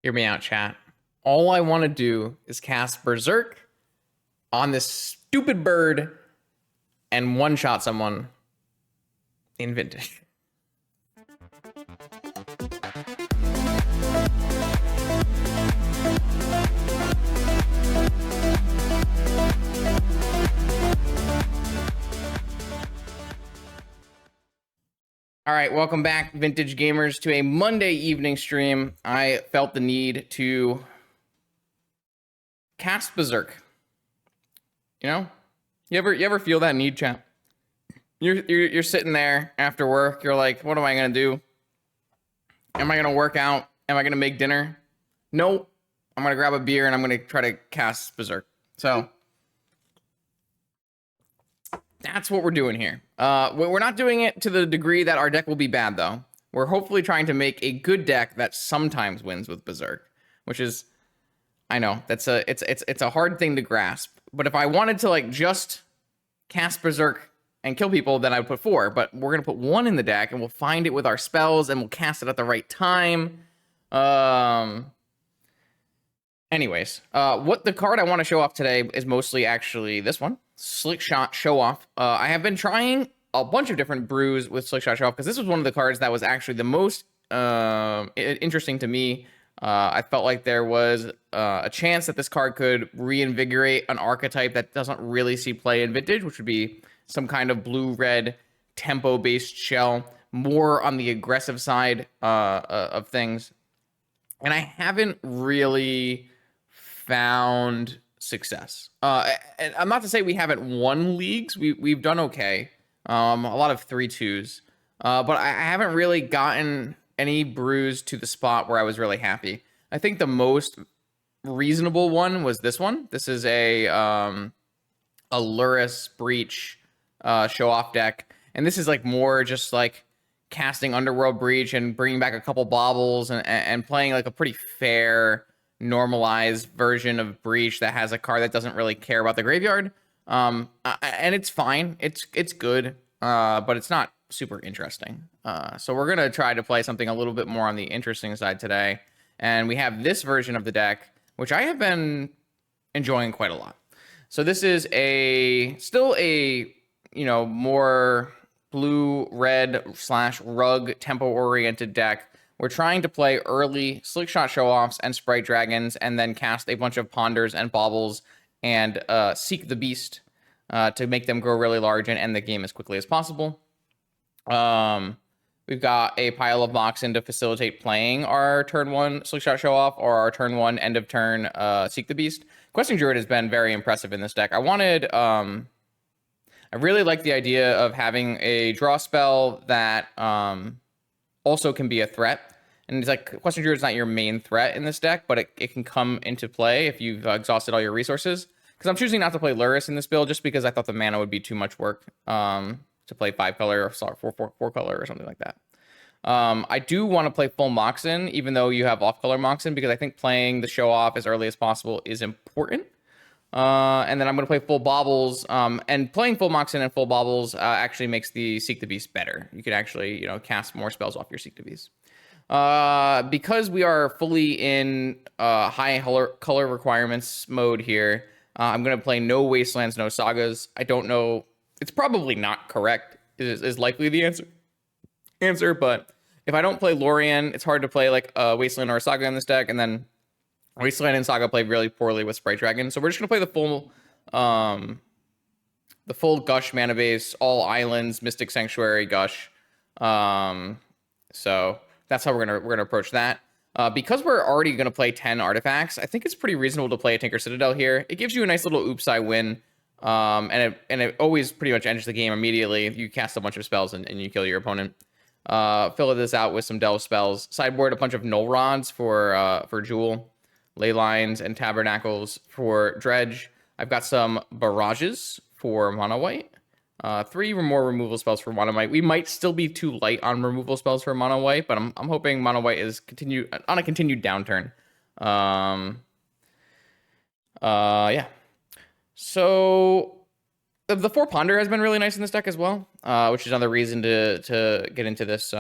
Hear me out, chat. All I want to do is cast Berserk on this stupid bird and one-shot someone in Vintage. All right, welcome back, Vintage Gamers, to a Monday evening stream. I felt the need to cast Berserk. You know, you ever feel that need, chat? You're sitting there after work. You're like, what am I gonna do? Am I gonna work out? Am I gonna make dinner? No, I'm gonna grab a beer and I'm gonna try to cast Berserk. So that's what we're doing here. We're not doing it to the degree that our deck will be bad, though. We're hopefully trying to make a good deck that sometimes wins with Berserk, which is, I know, it's a hard thing to grasp. But if I wanted to like just cast Berserk and kill people, then I would put 4. But we're gonna put 1 in the deck, and we'll find it with our spells, and we'll cast it at the right time. Anyways, what the card I want to show off today is mostly actually this one, Slickshot Show Off. I have been trying a bunch of different brews with Slickshot Show Off because this was one of the cards that was actually the most interesting to me. I felt like there was a chance that this card could reinvigorate an archetype that doesn't really see play in Vintage, which would be some kind of blue-red tempo-based shell, more on the aggressive side of things. And I haven't really found success. And I'm not to say we haven't won leagues. We've done okay. A lot of 3-2s. But I haven't really gotten any brews to the spot where I was really happy. I think the most reasonable one was this one. This is a Lurrus Breach show-off deck. And this is like more just like casting Underworld Breach and bringing back a couple baubles and playing like a pretty fair, normalized version of Breach that has a card that doesn't really care about the graveyard. And it's fine. It's good, but it's not super interesting. So we're going to try to play something a little bit more on the interesting side today. And we have this version of the deck, which I have been enjoying quite a lot. So this is still a, more blue-red / rug tempo-oriented deck. We're trying to play early Slickshot Show-Offs and Sprite Dragons, and then cast a bunch of Ponders and Baubles and Seek the Beast to make them grow really large and end the game as quickly as possible. We've got a pile of Moxen to facilitate playing our turn 1 Slickshot Show-Off or our turn 1 end of turn Seek the Beast. Questing Druid has been very impressive in this deck. I really like the idea of having a draw spell that also can be a threat. And it's like, Questing Druid is not your main threat in this deck, but it can come into play if you've exhausted all your resources. Because I'm choosing not to play Lurrus in this build just because I thought the mana would be too much work to play 5 color or 4 color or something like that. I do want to play full Moxen, even though you have off-color Moxen, because I think playing the show off as early as possible is important. And then I'm going to play full Baubles, and playing full Moxen and full Baubles actually makes the Seek the Beast better. You can actually, cast more spells off your Seek the Beast. Because we are fully in high color requirements mode here, I'm going to play no Wastelands, no Sagas. I don't know. It's probably not correct, is likely the answer, but if I don't play Lorien, it's hard to play like a Wasteland or a Saga in this deck, and then Wasteland and Saga play really poorly with Sprite Dragon. So we're just gonna play the full Gush mana base, all islands, Mystic Sanctuary, Gush. So that's how we're gonna approach that. Because we're already gonna play 10 artifacts, I think it's pretty reasonable to play a Tinker Citadel here. It gives you a nice little oops I win. And it always pretty much ends the game immediately. You cast a bunch of spells and you kill your opponent. Fill this out with some Delve spells. Sideboard a bunch of Null Rods for Jewel. Ley Lines and Tabernacles for Dredge. I've got some Barrages for Mono White. 3 or more removal spells for Mono White. We might still be too light on removal spells for Mono White, but I'm hoping Mono White is on a continued downturn. Yeah. So the 4 Ponder has been really nice in this deck as well, which is another reason to get into this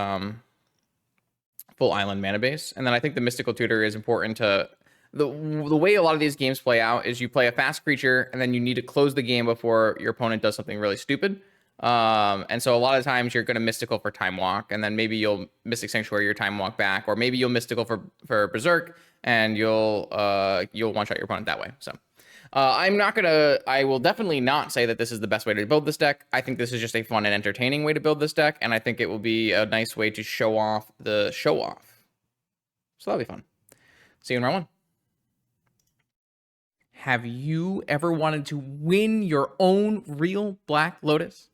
full island mana base. And then I think the Mystical Tutor is important to the way a lot of these games play out is you play a fast creature and then you need to close the game before your opponent does something really stupid. And so a lot of times you're going to Mystical for Time Walk, and then maybe you'll Mystic Sanctuary your Time Walk back, or maybe you'll Mystical for Berserk, and you'll one shot your opponent that way. So I will definitely not say that this is the best way to build this deck. I think this is just a fun and entertaining way to build this deck, and I think it will be a nice way to show off the show off. So that'll be fun. See you in round one. Have you ever wanted to win your own real Black Lotus?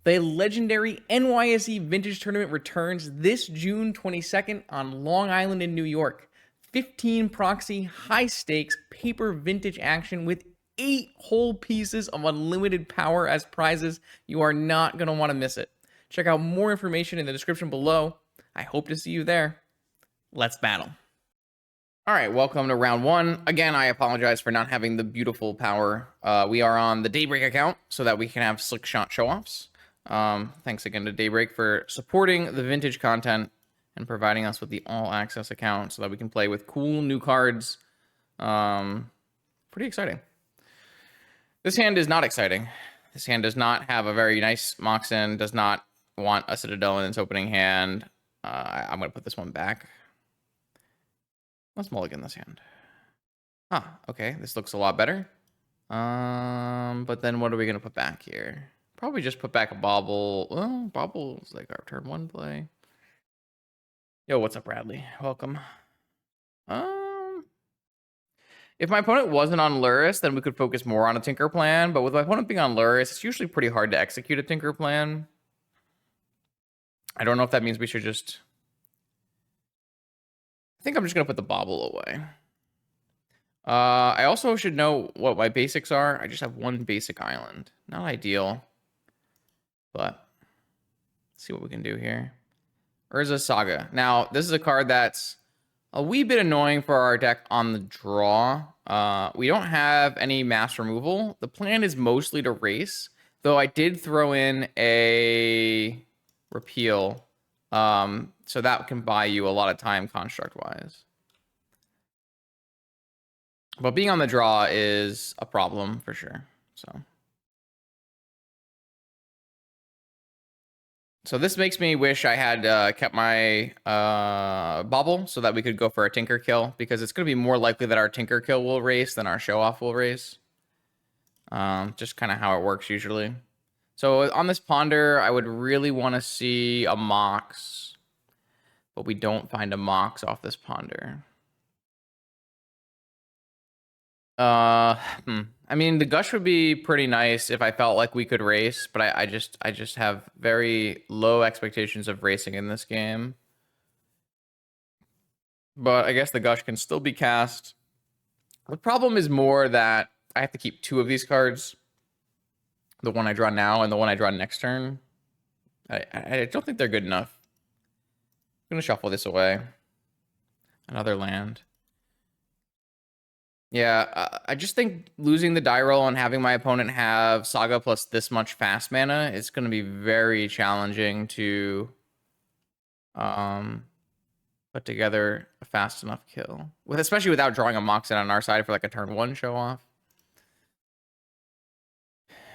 The legendary NYSE Vintage Tournament returns this June 22nd on Long Island in New York. 15 proxy, high stakes, paper vintage action with 8 whole pieces of unlimited power as prizes. You are not going to want to miss it. Check out more information in the description below. I hope to see you there. Let's battle. All right, welcome to round one. Again, I apologize for not having the beautiful power. We are on the Daybreak account so that we can have Slickshot show-offs. Thanks again to Daybreak for supporting the vintage content and providing us with the all-access account so that we can play with cool new cards. Pretty exciting. This hand is not exciting. This hand does not have a very nice Moxen, does not want a Citadel in its opening hand. I'm going to put this one back. Let's mulligan this hand. Okay, this looks a lot better. But then what are we going to put back here? Probably just put back a Bauble. Well, Bauble's like our turn one play. Yo, what's up, Bradley? Welcome. If my opponent wasn't on Lurrus, then we could focus more on a Tinker Plan. But with my opponent being on Lurrus, it's usually pretty hard to execute a Tinker Plan. I don't know if that means we should just... I think I'm just going to put the Bauble away. I also should know what my basics are. I just have one basic island. Not ideal. But let's see what we can do here. Urza Saga. Now, this is a card that's a wee bit annoying for our deck on the draw. We don't have any mass removal. The plan is mostly to race, though I did throw in a repeal. So that can buy you a lot of time construct-wise. But being on the draw is a problem for sure. So this makes me wish I had kept my Bauble so that we could go for a Tinker Kill, because it's going to be more likely that our Tinker Kill will race than our Show Off will race. Just kind of how it works usually. So on this Ponder, I would really want to see a Mox, but we don't find a Mox off this Ponder. I mean, the Gush would be pretty nice if I felt like we could race, but I just have very low expectations of racing in this game. But I guess the Gush can still be cast. The problem is more that I have to keep 2 of these cards. The one I draw now and the one I draw next turn. I don't think they're good enough. I'm going to shuffle this away. Another land. Yeah, I just think losing the die roll and having my opponent have Saga plus this much fast mana is going to be very challenging to put together a fast enough kill. Especially without drawing a Moxen on our side for like a turn 1 show off.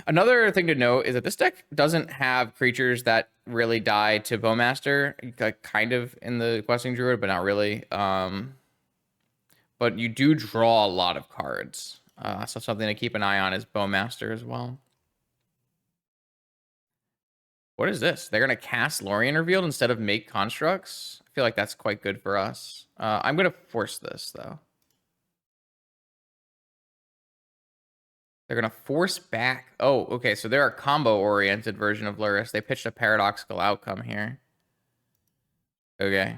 Another thing to note is that this deck doesn't have creatures that really die to Bowmaster, like kind of in the Questing Druid, but not really. But you do draw a lot of cards. So something to keep an eye on is Bowmaster as well. What is this? They're going to cast Lorien Revealed instead of make constructs? I feel like that's quite good for us. I'm going to force this, though. They're going to force back. Oh, okay. So they're a combo-oriented version of Lurrus. They pitched a paradoxical outcome here. Okay.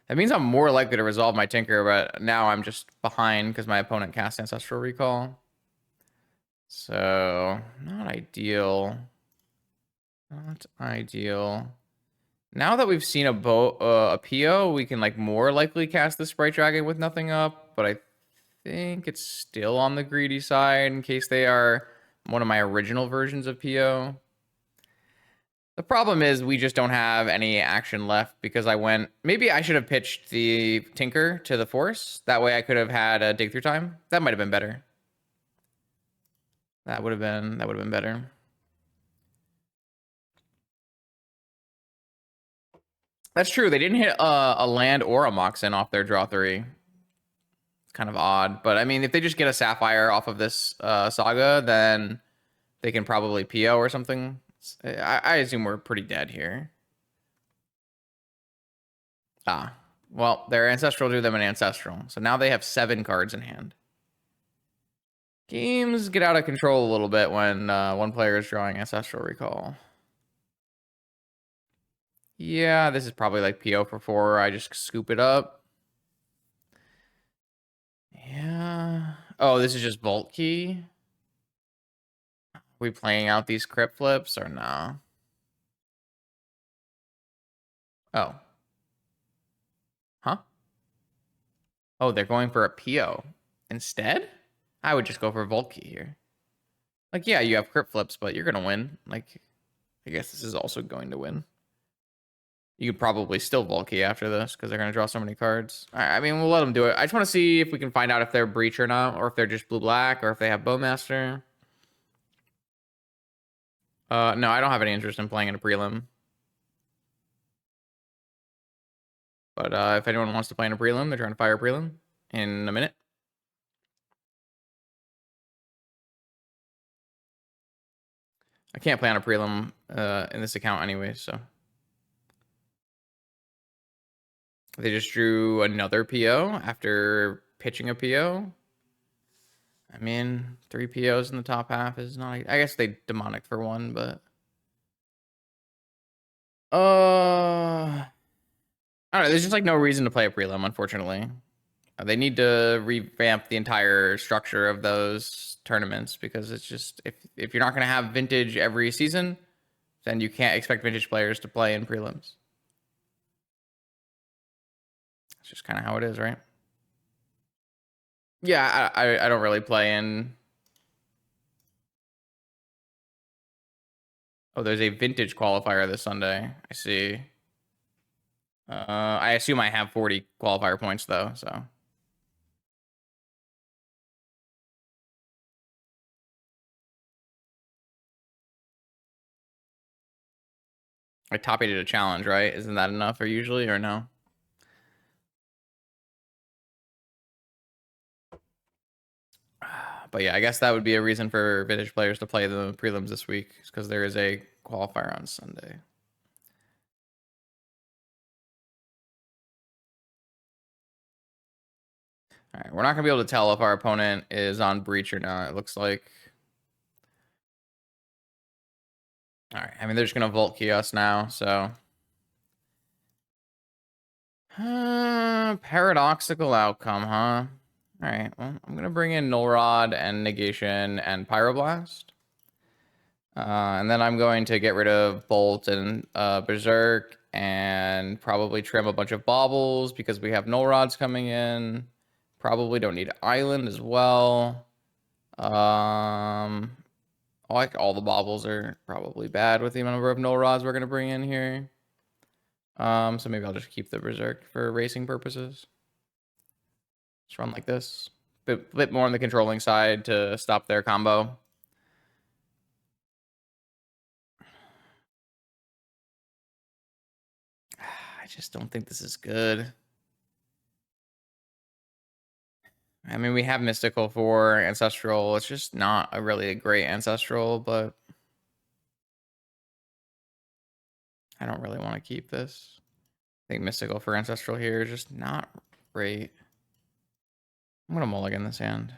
That means I'm more likely to resolve my Tinker, but now I'm just behind because my opponent cast Ancestral Recall. So, not ideal. Not ideal. Now that we've seen a PO, we can like more likely cast the Sprite Dragon with nothing up, but I think it's still on the greedy side in case they are one of my original versions of PO. The problem is we just don't have any action left because I went... Maybe I should have pitched the Tinker to the Force. That way I could have had a dig through time. That might have been better. That would have been better. That's true. They didn't hit a land or a Moxen off their draw 3. It's kind of odd. But I mean, if they just get a Sapphire off of this Saga, then they can probably PO or something. I assume we're pretty dead here. Ah, well, their Ancestral drew them an Ancestral. So now they have 7 cards in hand. Games get out of control a little bit when one player is drawing Ancestral Recall. Yeah, this is probably like PO for 4. I just scoop it up. Yeah. Oh, this is just Vault Key. Are we playing out these Crypt Flips or no? Oh. Huh? Oh, they're going for a PO instead? I would just go for Vault Key here. Like, yeah, you have Crypt Flips, but you're going to win. Like, I guess this is also going to win. You could probably still Vault Key after this because they're going to draw so many cards. All right, I mean, we'll let them do it. I just want to see if we can find out if they're Breach or not, or if they're just blue-black, or if they have Bowmaster. No, I don't have any interest in playing in a prelim. But if anyone wants to play in a prelim, they're trying to fire a prelim in a minute. I can't play on a prelim in this account anyway, so. They just drew another PO after pitching a PO. I mean, 3 POs in the top half is not... I guess they demonic for 1, but... I don't know. There's just like no reason to play a prelim, unfortunately. They need to revamp the entire structure of those tournaments because it's just... If you're not going to have vintage every season, then you can't expect vintage players to play in prelims. It's just kind of how it is, right? Yeah, I don't really play in... Oh, there's a vintage qualifier this Sunday. I see. I assume I have 40 qualifier points, though, so... I top 8 a challenge, right? Isn't that enough or usually, or no? But yeah, I guess that would be a reason for vintage players to play the prelims this week, because there is a qualifier on Sunday. All right, we're not gonna be able to tell if our opponent is on breach or not. It looks like. All right, I mean they're just gonna Vault Key us now, so. Paradoxical outcome, huh? All right, well, I'm gonna bring in Null Rod and Negation and Pyroblast. And then I'm going to get rid of Bolt and Berserk and probably trim a bunch of Baubles because we have Null Rods coming in. Probably don't need Island as well. Like all the Baubles are probably bad with the number of Null Rods we're going to bring in here. So maybe I'll just keep the Berserk for racing purposes. Just run like this. Bit more on the controlling side to stop their combo. I just don't think this is good. I mean, we have Mystical for Ancestral. It's just not a really great Ancestral, but I don't really want to keep this. I think Mystical for Ancestral here is just not great. I'm going to mulligan this hand.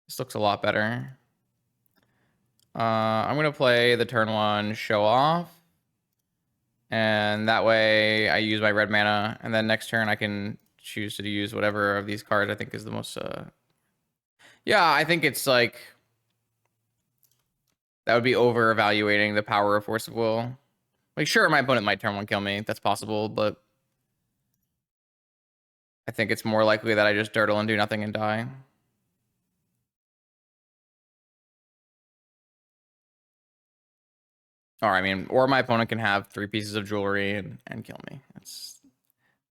This looks a lot better. I'm going to play the turn 1 Show Off. And that way I use my red mana. And then next turn I can choose to use whatever of these cards I think is the most... Yeah, I think it's like... That would be over-evaluating the power of Force of Will. Like, sure, my opponent might turn 1 kill me. That's possible, but... I think it's more likely that I just dirtle and do nothing and die. Or I mean, or my opponent can have 3 pieces of jewelry and kill me.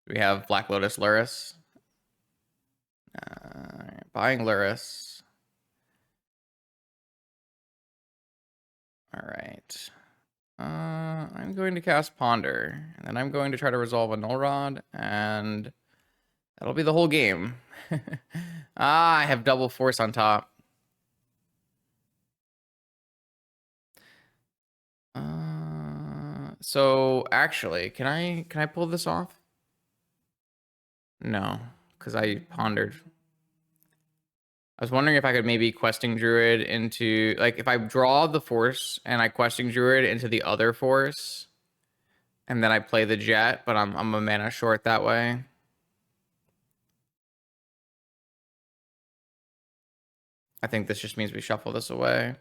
We have Black Lotus Lurrus. Buying Lurrus. All right. I'm going to cast Ponder, and then I'm going to try to resolve a Null Rod, and that'll be the whole game. I have double force on top. So actually, can I pull this off? No, because I pondered. I was wondering if I could maybe Questing Druid into, like, if I draw the force and I Questing Druid into the other force, and then I play the jet, but I'm a mana short that way. I think this just means we shuffle this away.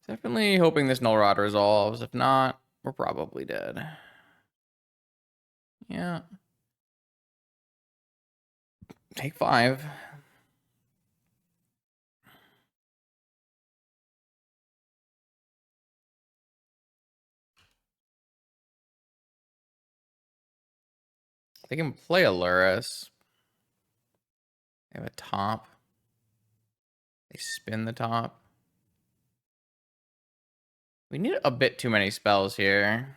Definitely hoping this Null Rod resolves. If not, we're probably dead. Yeah. Take 5. They can play a Lurrus. They have a top. They spin the top. We need a bit too many spells here.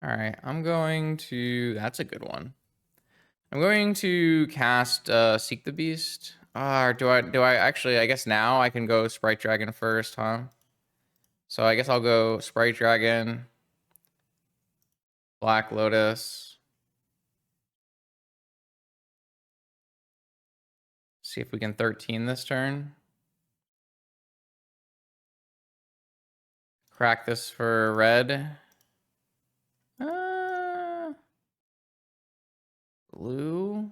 All right, I'm going to... That's a good one. I'm going to cast Seek the Beast. Or do I actually... I guess now I can go Sprite Dragon first, huh? So I guess I'll go Sprite Dragon, Black Lotus. See if we can 13 this turn. Crack this for red. Blue.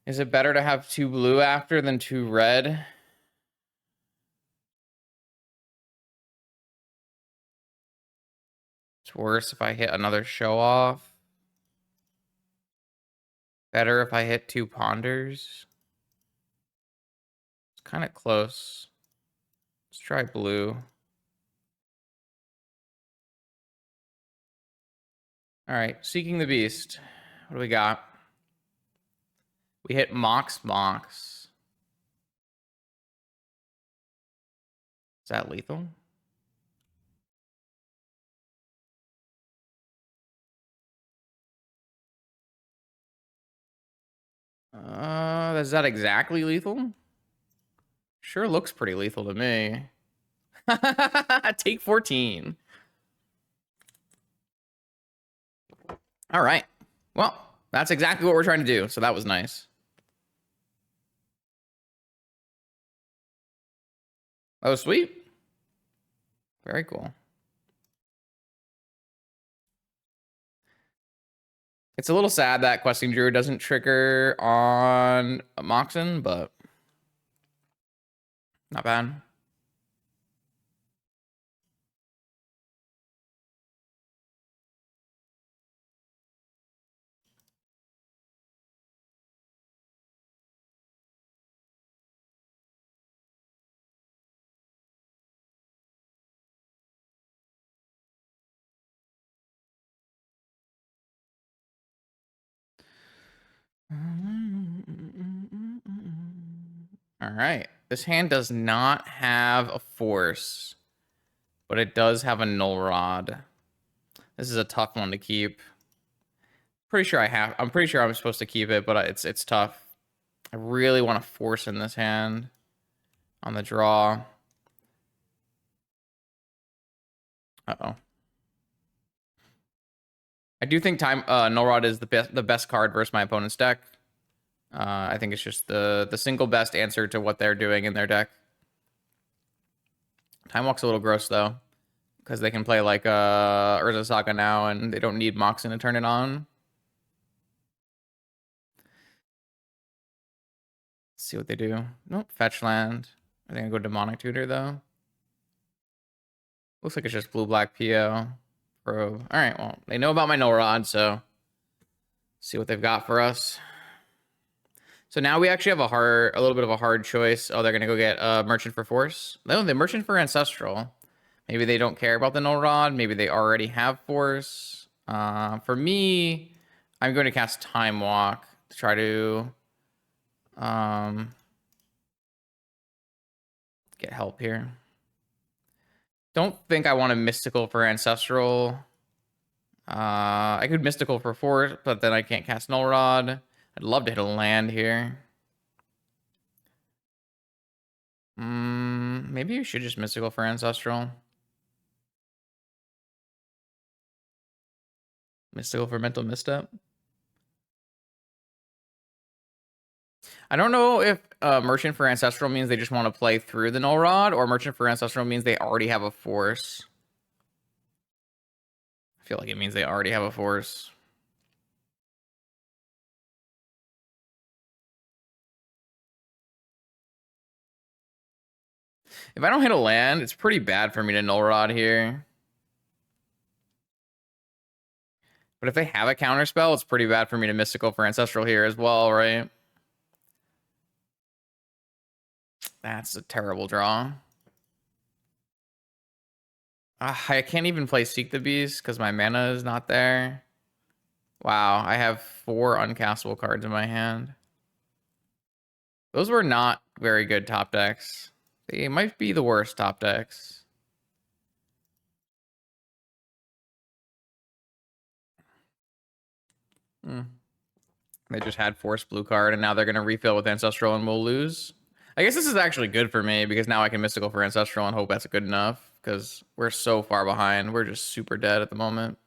Is it better to have 2 blue after than 2 red? It's worse if I hit another show off. Better if I hit 2 ponders. It's kind of close. Let's try blue. All right, Seeking the Beast. What do we got? We hit Mox. Is that lethal? Is that exactly lethal? Sure looks pretty lethal to me. Take 14. All right. Well, that's exactly what we're trying to do, so that was nice. Oh, sweet. Very cool. It's a little sad that Questing Druid doesn't trigger on Moxen, but not bad. All right. This hand does not have a force, but it does have a null rod. This is a tough one to keep. I'm pretty sure I'm supposed to keep it, but it's tough. I really want to force in this hand on the draw. Uh-oh. I do think Null Rod is the best card versus my opponent's deck. I think it's just the single best answer to what they're doing in their deck. Time Walk's a little gross though, because they can play like Urza Saga now, and they don't need Moxen to turn it on. Let's see what they do. Nope, fetch land. I think I go Demonic Tutor though. Looks like it's just blue-black PO. Probe. All right, well, they know about my null rod, so see what they've got for us. So now we actually have a little bit of a hard choice. Oh, they're gonna go get Merchant for Force. No, the Merchant for Ancestral. Maybe they don't care about the null rod. Maybe they already have Force. For me, I'm going to cast Time Walk to try to get help here. Don't think I want a Mystical for Ancestral. I could Mystical for Force, but then I can't cast Null Rod. I'd love to hit a land here. Maybe you should just Mystical for Ancestral. Mystical for Mental Misstep. I don't know if Merchant for Ancestral means they just want to play through the Null Rod, or Merchant for Ancestral means they already have a Force. I feel like it means they already have a Force. If I don't hit a land, it's pretty bad for me to Null Rod here. But if they have a counterspell, it's pretty bad for me to Mystical for Ancestral here as well, right? That's a terrible draw. I can't even play Seek the Beast because my mana is not there. Wow, I have 4 uncastable cards in my hand. Those were not very good top decks. They might be the worst top decks. They just had Force blue card, and now they're going to refill with Ancestral and we'll lose. I guess this is actually good for me, because now I can Mystical for Ancestral and hope that's good enough, because we're so far behind. We're just super dead at the moment.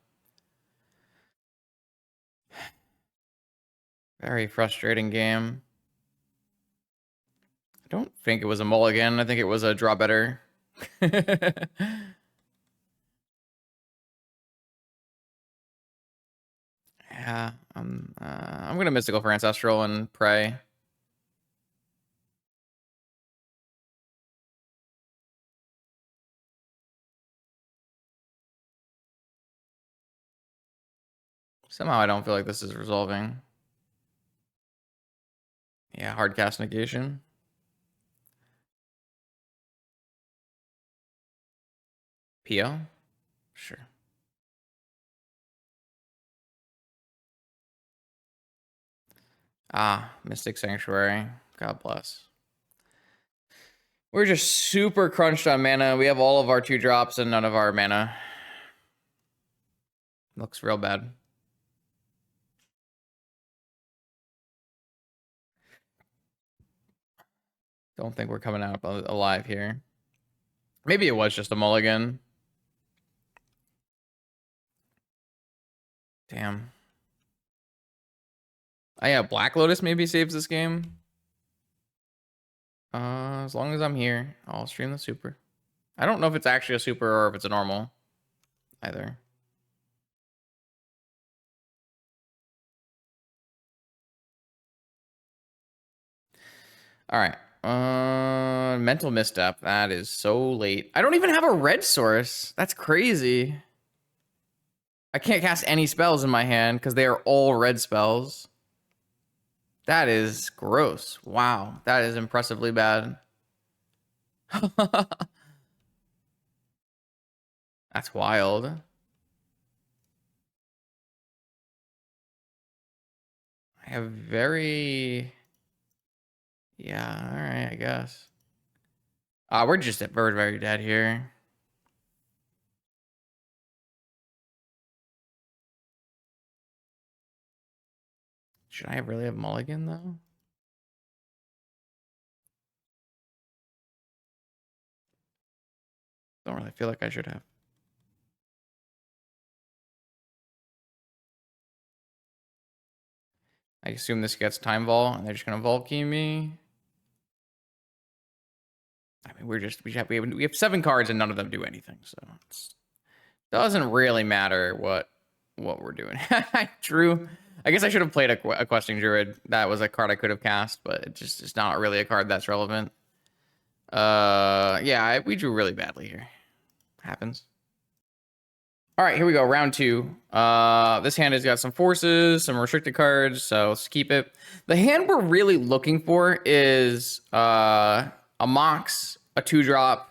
Very frustrating game. I don't think it was a mulligan. I think it was a draw better. Yeah, I'm gonna Mystical for Ancestral and pray. Somehow I don't feel like this is resolving. Yeah, hard cast negation. PO? Sure. Mystic Sanctuary. God bless. We're just super crunched on mana. We have all of our 2 drops and none of our mana. Looks real bad. Don't think we're coming out alive here. Maybe it was just a mulligan. Damn. Oh yeah, Black Lotus maybe saves this game. As long as I'm here, I'll stream the super. I don't know if it's actually a super or if it's a normal either. All right. Mental Misstep. That is so late. I don't even have a red source. That's crazy. I can't cast any spells in my hand because they are all red spells. That is gross. Wow. That is impressively bad. That's wild. I have very... Yeah, all right, I guess. We're just very dead here. Should I really have mulligan, though? Don't really feel like I should have. I assume this gets time vol, and they're just gonna Volkey me. I mean, we have 7 cards and none of them do anything, so it doesn't really matter what we're doing. True. I guess I should have played a Questing Druid. That was a card I could have cast, but it's not really a card that's relevant. Yeah, we drew really badly here. Happens. All right, here we go. Round 2. This hand has got some forces, some restricted cards, so let's keep it. The hand we're really looking for is a Mox, a 2-drop.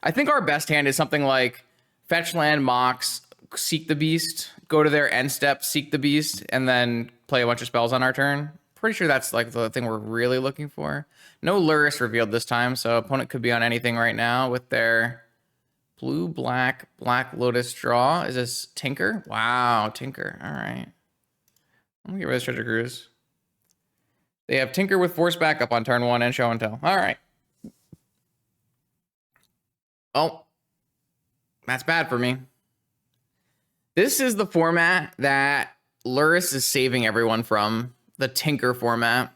I think our best hand is something like fetch land, Mox, seek the beast, go to their end step, seek the beast, and then play a bunch of spells on our turn. Pretty sure that's like the thing we're really looking for. No Lurrus revealed this time, so opponent could be on anything right now with their blue, black Lotus draw. Is this Tinker? Wow, Tinker. All right. Let me get rid of Treasure Cruise. They have Tinker with Force backup on turn 1 and Show and Tell. All right. Oh, that's bad for me. This is the format that Lurrus is saving everyone from, the Tinker format.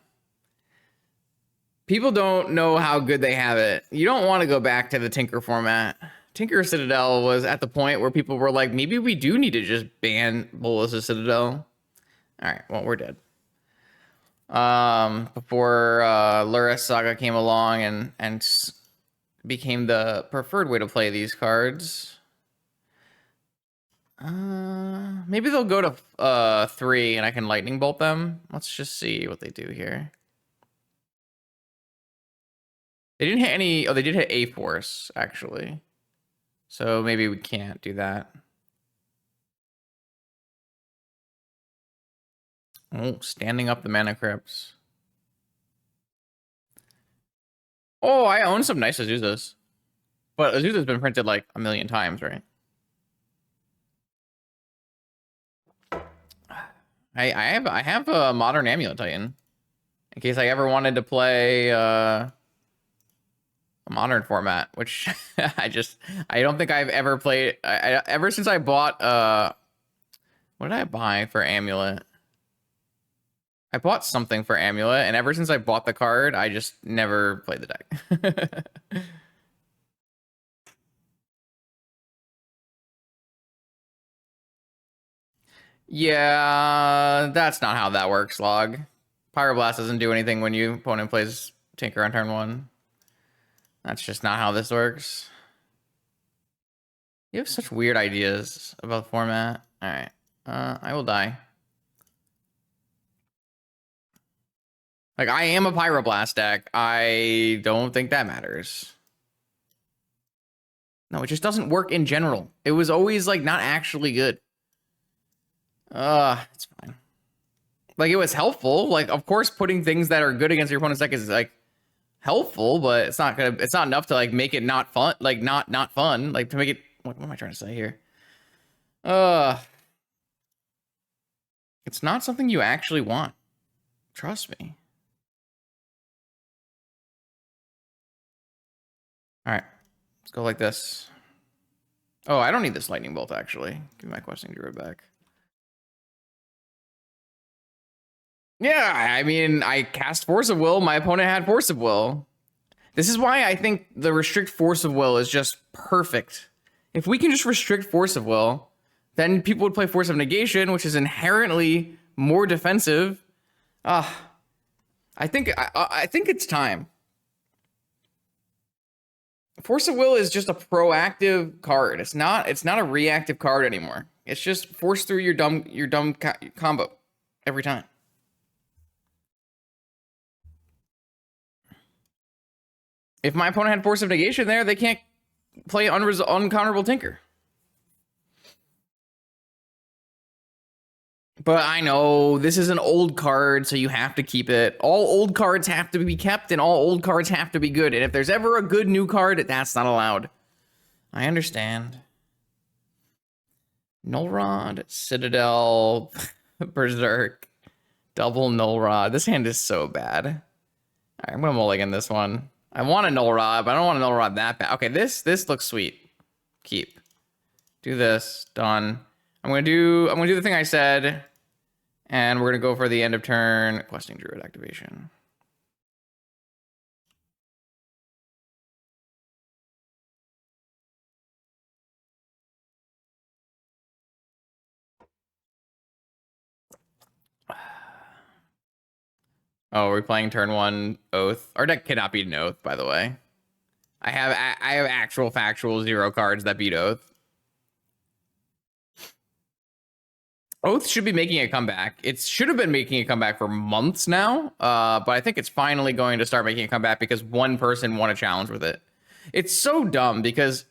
People don't know how good they have it. You don't want to go back to the Tinker format. Tinker Citadel was at the point where people were like, maybe we do need to just ban Bolas' Citadel. All right, well, we're dead. Before Lurrus Saga came along and became the preferred way to play these cards. Maybe they'll go to 3 and I can lightning bolt them. Let's just see what they do here. They didn't hit any. Oh, they did hit A Force actually. So maybe we can't do that. Oh, standing up the mana crypts. Oh, I own some nice Azuzas. But Azusa's been printed like a million times, right? I have a modern Amulet Titan. In case I ever wanted to play a modern format, which I don't think I've ever played. Ever since I bought what did I buy for Amulet? I bought something for Amulet, and ever since I bought the card, I just never played the deck. Yeah, that's not how that works, Log. Pyroblast doesn't do anything when your opponent plays Tinker on turn 1. That's just not how this works. You have such weird ideas about the format. All right, I will die. Like, I am a Pyroblast deck. I don't think that matters. No, it just doesn't work in general. It was always, like, not actually good. It's fine. Like, it was helpful. Like, of course, putting things that are good against your opponent's deck is, like, helpful, but it's not enough to, like, make it not fun. Like, not fun. Like, to make it... What am I trying to say here? It's not something you actually want. Trust me. All right, let's go like this. Oh, I don't need this lightning bolt, actually. Give me my questing druid back. Yeah, I mean, I cast Force of Will. My opponent had Force of Will. This is why I think the restrict Force of Will is just perfect. If we can just restrict Force of Will, then people would play Force of Negation, which is inherently more defensive. I think it's time. Force of Will is just a proactive card. It's not a reactive card anymore. It's just force through your dumb combo every time. If my opponent had Force of Negation there, they can't play uncounterable Tinker. But I know this is an old card, so you have to keep it. All old cards have to be kept, and all old cards have to be good. And if there's ever a good new card, that's not allowed. I understand. Null Rod, Citadel, Berserk, double Null Rod. This hand is so bad. All right, I'm gonna mulligan this one. I want a Null Rod, but I don't want a Null Rod that bad. Okay, this looks sweet. Keep. Do this. Done. I'm gonna do the thing I said, and we're gonna go for the end of turn questing druid activation. Oh, we're playing turn 1 Oath. Our deck cannot beat an Oath, by the way. I have actual factual 0 cards that beat Oath. Oath should be making a comeback. It should have been making a comeback for months now, but I think it's finally going to start making a comeback because one person won a challenge with it. It's so dumb because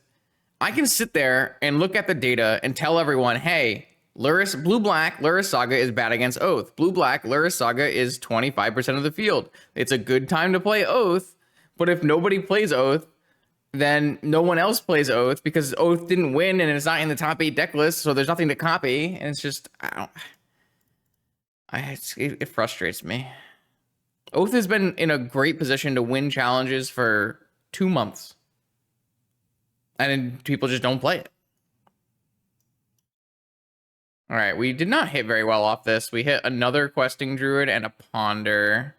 I can sit there and look at the data and tell everyone, hey, Lurrus, blue-black, Lurrus Saga is bad against Oath. Blue-black, Lurrus Saga is 25% of the field. It's a good time to play Oath, but if nobody plays Oath, then no one else plays Oath because Oath didn't win and it's not in the top 8 deck list, so there's nothing to copy. And it's just, it frustrates me. Oath has been in a great position to win challenges for 2 months. And people just don't play it. All right, we did not hit very well off this. We hit another Questing Druid and a Ponder.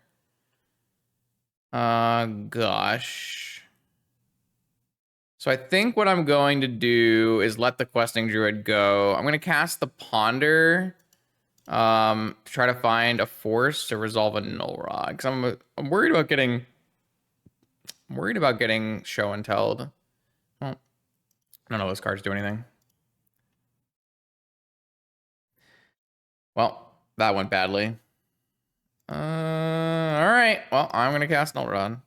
Gosh. So I think what I'm going to do is let the Questing Druid go. I'm going to cast the Ponder. Try to find a force to resolve a Null Rod. Because I'm worried about getting... I'm worried about getting Show and Telled. Well, none of those cards do anything. Well, that went badly. All right. Well, I'm going to cast Null Rod.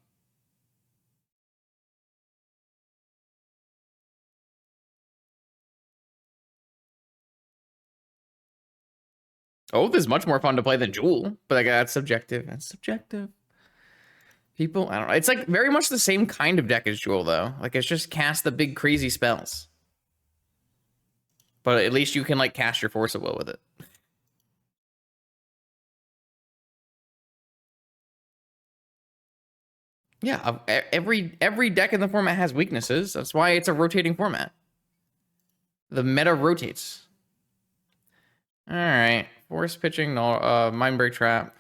Oath is much more fun to play than Jewel, but like, that's subjective. That's subjective. People, I don't know. It's like very much the same kind of deck as Jewel, though. Like, it's just cast the big crazy spells. But at least you can like cast your Force of Will with it. Yeah, every deck in the format has weaknesses. That's why it's a rotating format. The meta rotates. All right, Force pitching, no, Mind Break Trap.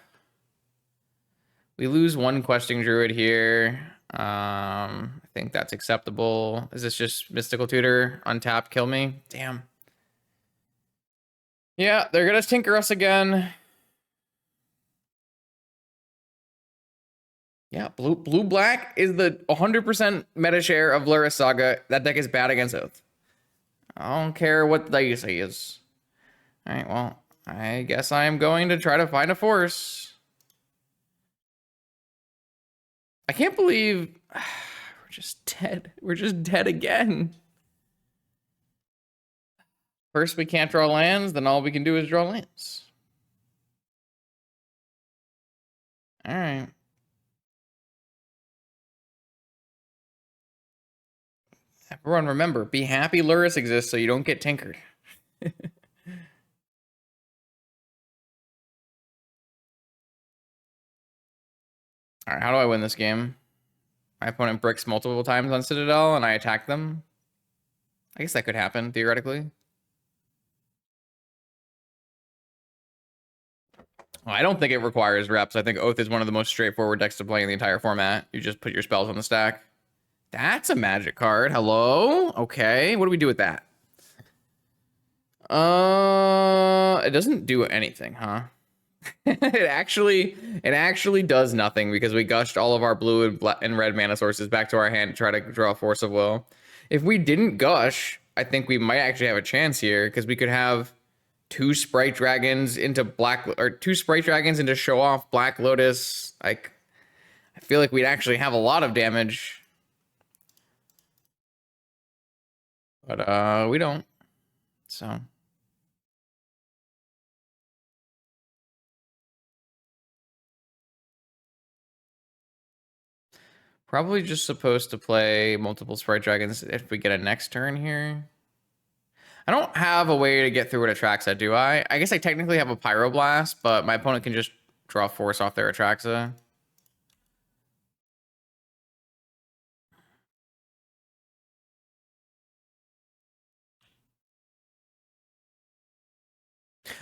We lose one Questing Druid here. I think that's acceptable. Is this just Mystical Tutor? Untap, kill me? Damn. Yeah, they're gonna tinker us again. Yeah, blue-black is the 100% meta share of Lurrus Saga. That deck is bad against Oath. I don't care what the legacy is. All right, well, I guess I am going to try to find a force. I can't believe we're just dead. We're just dead again. First, we can't draw lands, then all we can do is draw lands. All right. Everyone remember, be happy Lurrus exists so you don't get tinkered. All right, how do I win this game? My opponent bricks multiple times on Citadel and I attack them. I guess that could happen, theoretically. Well, I don't think it requires reps. I think Oath is one of the most straightforward decks to play in the entire format. You just put your spells on the stack. That's a magic card. Hello? Okay, what do we do with that? It doesn't do anything, huh? It actually does nothing because we gushed all of our blue and red mana sources back to our hand to try to draw Force of Will. If we didn't gush, I think we might actually have a chance here because we could have two Sprite Dragons into two Sprite Dragons into Show Off Black Lotus. Like, I feel like we'd actually have a lot of damage. But we don't. So probably just supposed to play multiple Sprite Dragons if we get a next turn here. I don't have a way to get through what Atraxa, do I? I guess I technically have a Pyroblast, but my opponent can just draw Force off their Atraxa.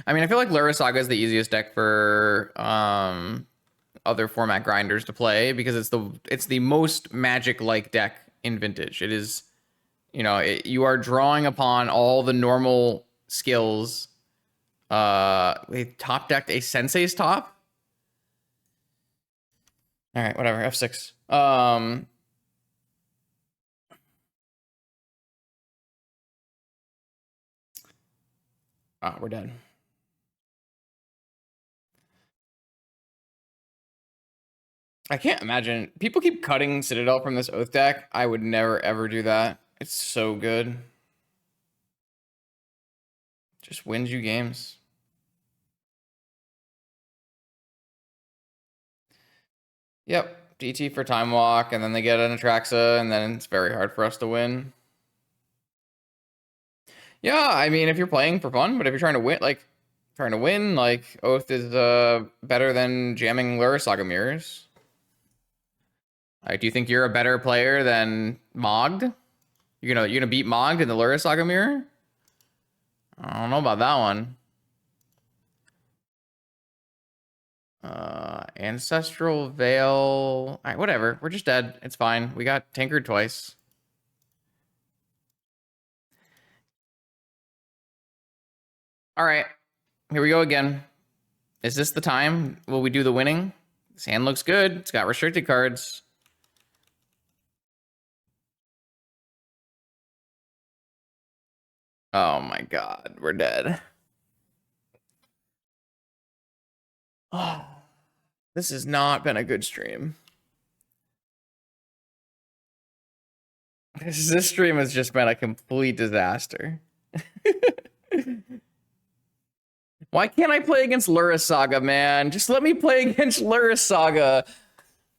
I mean, I feel like Lurrus Saga is the easiest deck for other format grinders to play because it's the most Magic-like deck in Vintage. It is, you know, you are drawing upon all the normal skills. They top decked a Sensei's Top. All right, whatever. F6. We're dead. I can't imagine. People keep cutting Citadel from this Oath deck. I would never, ever do that. It's so good. Just wins you games. Yep. DT for Time Walk, and then they get an Atraxa, and then it's very hard for us to win. Yeah, I mean, if you're playing for fun, but if you're trying to win, like, Oath is better than jamming Lurrus Saga Mirrors. Like, do you think you're a better player than Mogged? You're gonna beat Mogged in the Lurrus Saga Mirror? I don't know about that one. Ancestral Veil. All right, whatever. We're just dead. It's fine. We got tankered twice. All right, here we go again. Is this the time? Will we do the winning? This hand looks good. It's got restricted cards. Oh my god, we're dead. Oh, this has not been a good stream. This stream has just been a complete disaster. Why can't I play against Lurrus Saga, man? Just let me play against Lurrus Saga.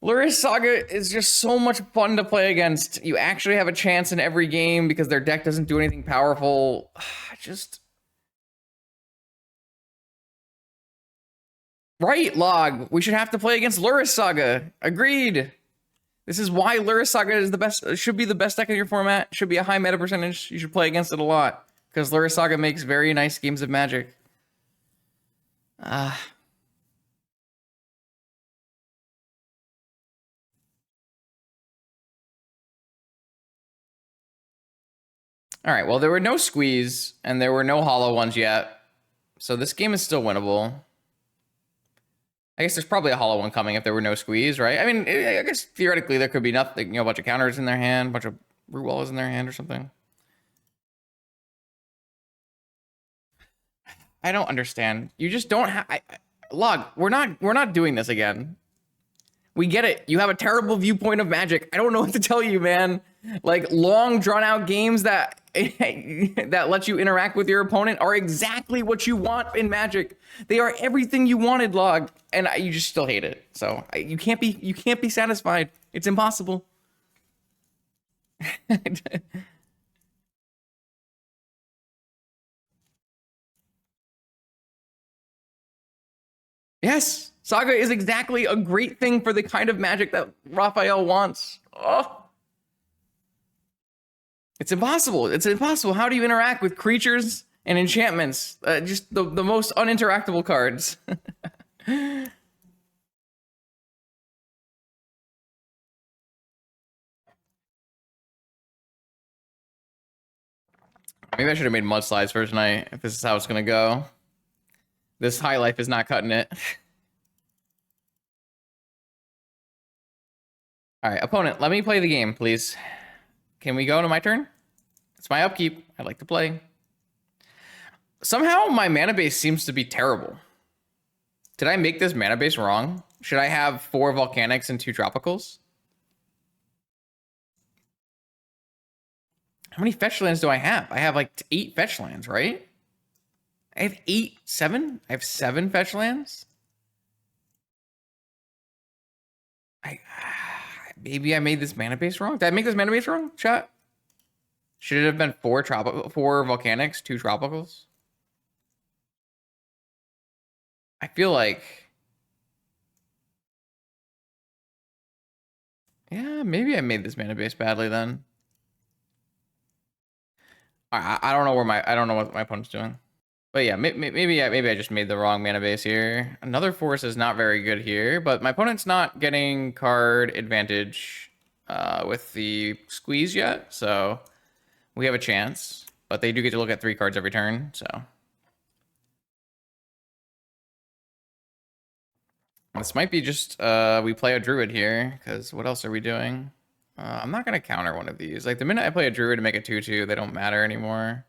Lurrus Saga is just so much fun to play against. You actually have a chance in every game because their deck doesn't do anything powerful. Just... Right, Log. We should have to play against Lurrus Saga. Agreed. This is why Lurrus Saga is the best, should be the best deck in your format. Should be a high meta percentage. You should play against it a lot. Because Lurrus Saga makes very nice games of Magic. All right, well, there were no squeeze, and there were no hollow ones yet. So this game is still winnable. I guess there's probably a hollow one coming if there were no squeeze, right? I mean, I guess theoretically there could be nothing, a bunch of counters in their hand, a bunch of root walls in their hand or something. I don't understand. You just don't have... Log, we're not doing this again. We get it. You have a terrible viewpoint of Magic. I don't know what to tell you, man. Like, long, drawn-out games that that let you interact with your opponent are exactly what you want in Magic. They are everything you wanted, Log, and you just still hate it. So you can't be satisfied. It's impossible. Yes, Saga is exactly a great thing for the kind of Magic that Raphael wants. Oh. It's impossible. It's impossible. How do you interact with creatures and enchantments? Just the most uninteractable cards. Maybe I should have made mudslides first night if this is how it's gonna go. This high life is not cutting it. All right, opponent, let me play the game, please. Can we go to my turn? It's my upkeep. I like to play. Somehow my mana base seems to be terrible. Did I make this mana base wrong? Should I have 4 volcanics and 2 tropicals? How many fetch lands do I have? I have like 8 fetch lands, right? I have 7? I have 7 fetch lands? Maybe I made this mana base wrong. Did I make this mana base wrong, chat? Should it have been 4 volcanics, 2 tropicals? I feel like... Yeah, maybe I made this mana base badly then. I don't know what my opponent's doing. But yeah, maybe I just made the wrong mana base here. Another force is not very good here, but my opponent's not getting card advantage with the squeeze yet, so we have a chance. But they do get to look at 3 cards every turn, so. This might be just we play a druid here, because what else are we doing? I'm not going to counter one of these. Like, the minute I play a druid to make a 2/2, they don't matter anymore.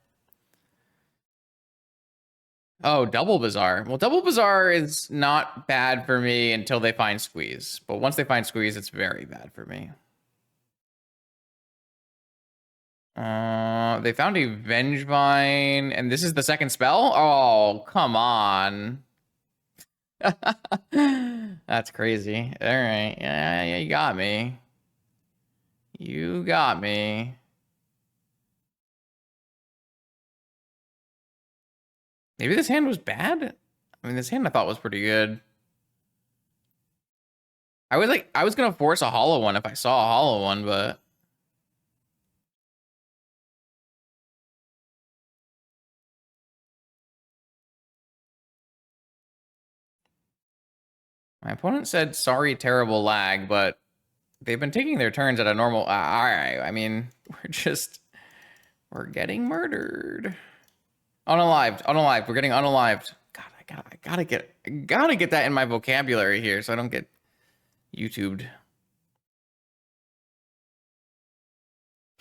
Oh, double Bazaar. Well, double Bazaar is not bad for me until they find Squeeze. But once they find Squeeze, it's very bad for me. They found a Vengevine, and this is the second spell? Oh, come on. That's crazy. All right. Yeah, you got me. You got me. Maybe this hand was bad? I mean, this hand I thought was pretty good. I was gonna force a hollow one if I saw a hollow one, but my opponent said sorry, terrible lag, but they've been taking their turns at a normal. All right, I mean, we're getting murdered. Unalived, unalived. We're getting unalived. God, I gotta get that in my vocabulary here so I don't get YouTubed.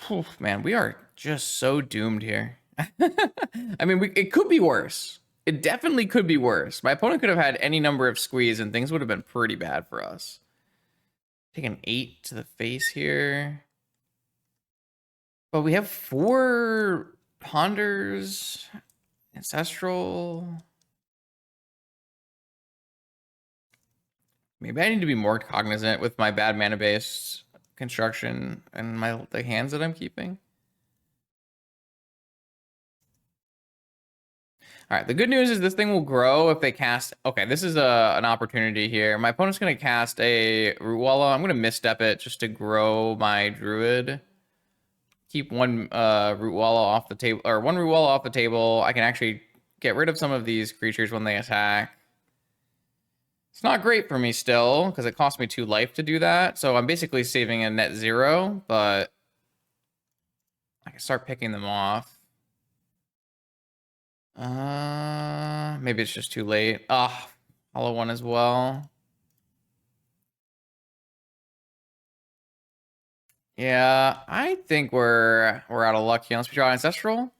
Oof, man, we are just so doomed here. I mean, it could be worse. It definitely could be worse. My opponent could have had any number of squeeze and things would have been pretty bad for us. Take an 8 to the face here. But we have 4 ponders, ancestral. Maybe I need to be more cognizant with my bad mana based construction and the hands that I'm keeping. All right, the good news is this thing will grow if they cast. Okay, this is an opportunity here. My opponent's going to cast a Root Wallow. I'm going to misstep it just to grow my Druid. Keep one Root Wallow off the table, or one Root Wallow off the table. I can actually get rid of some of these creatures when they attack. It's not great for me still, because it cost me 2 life to do that. So I'm basically saving a net 0, but I can start picking them off. Maybe it's just too late. Ah, hollow one as well. Yeah, I think we're out of luck here. Unless we draw Ancestral.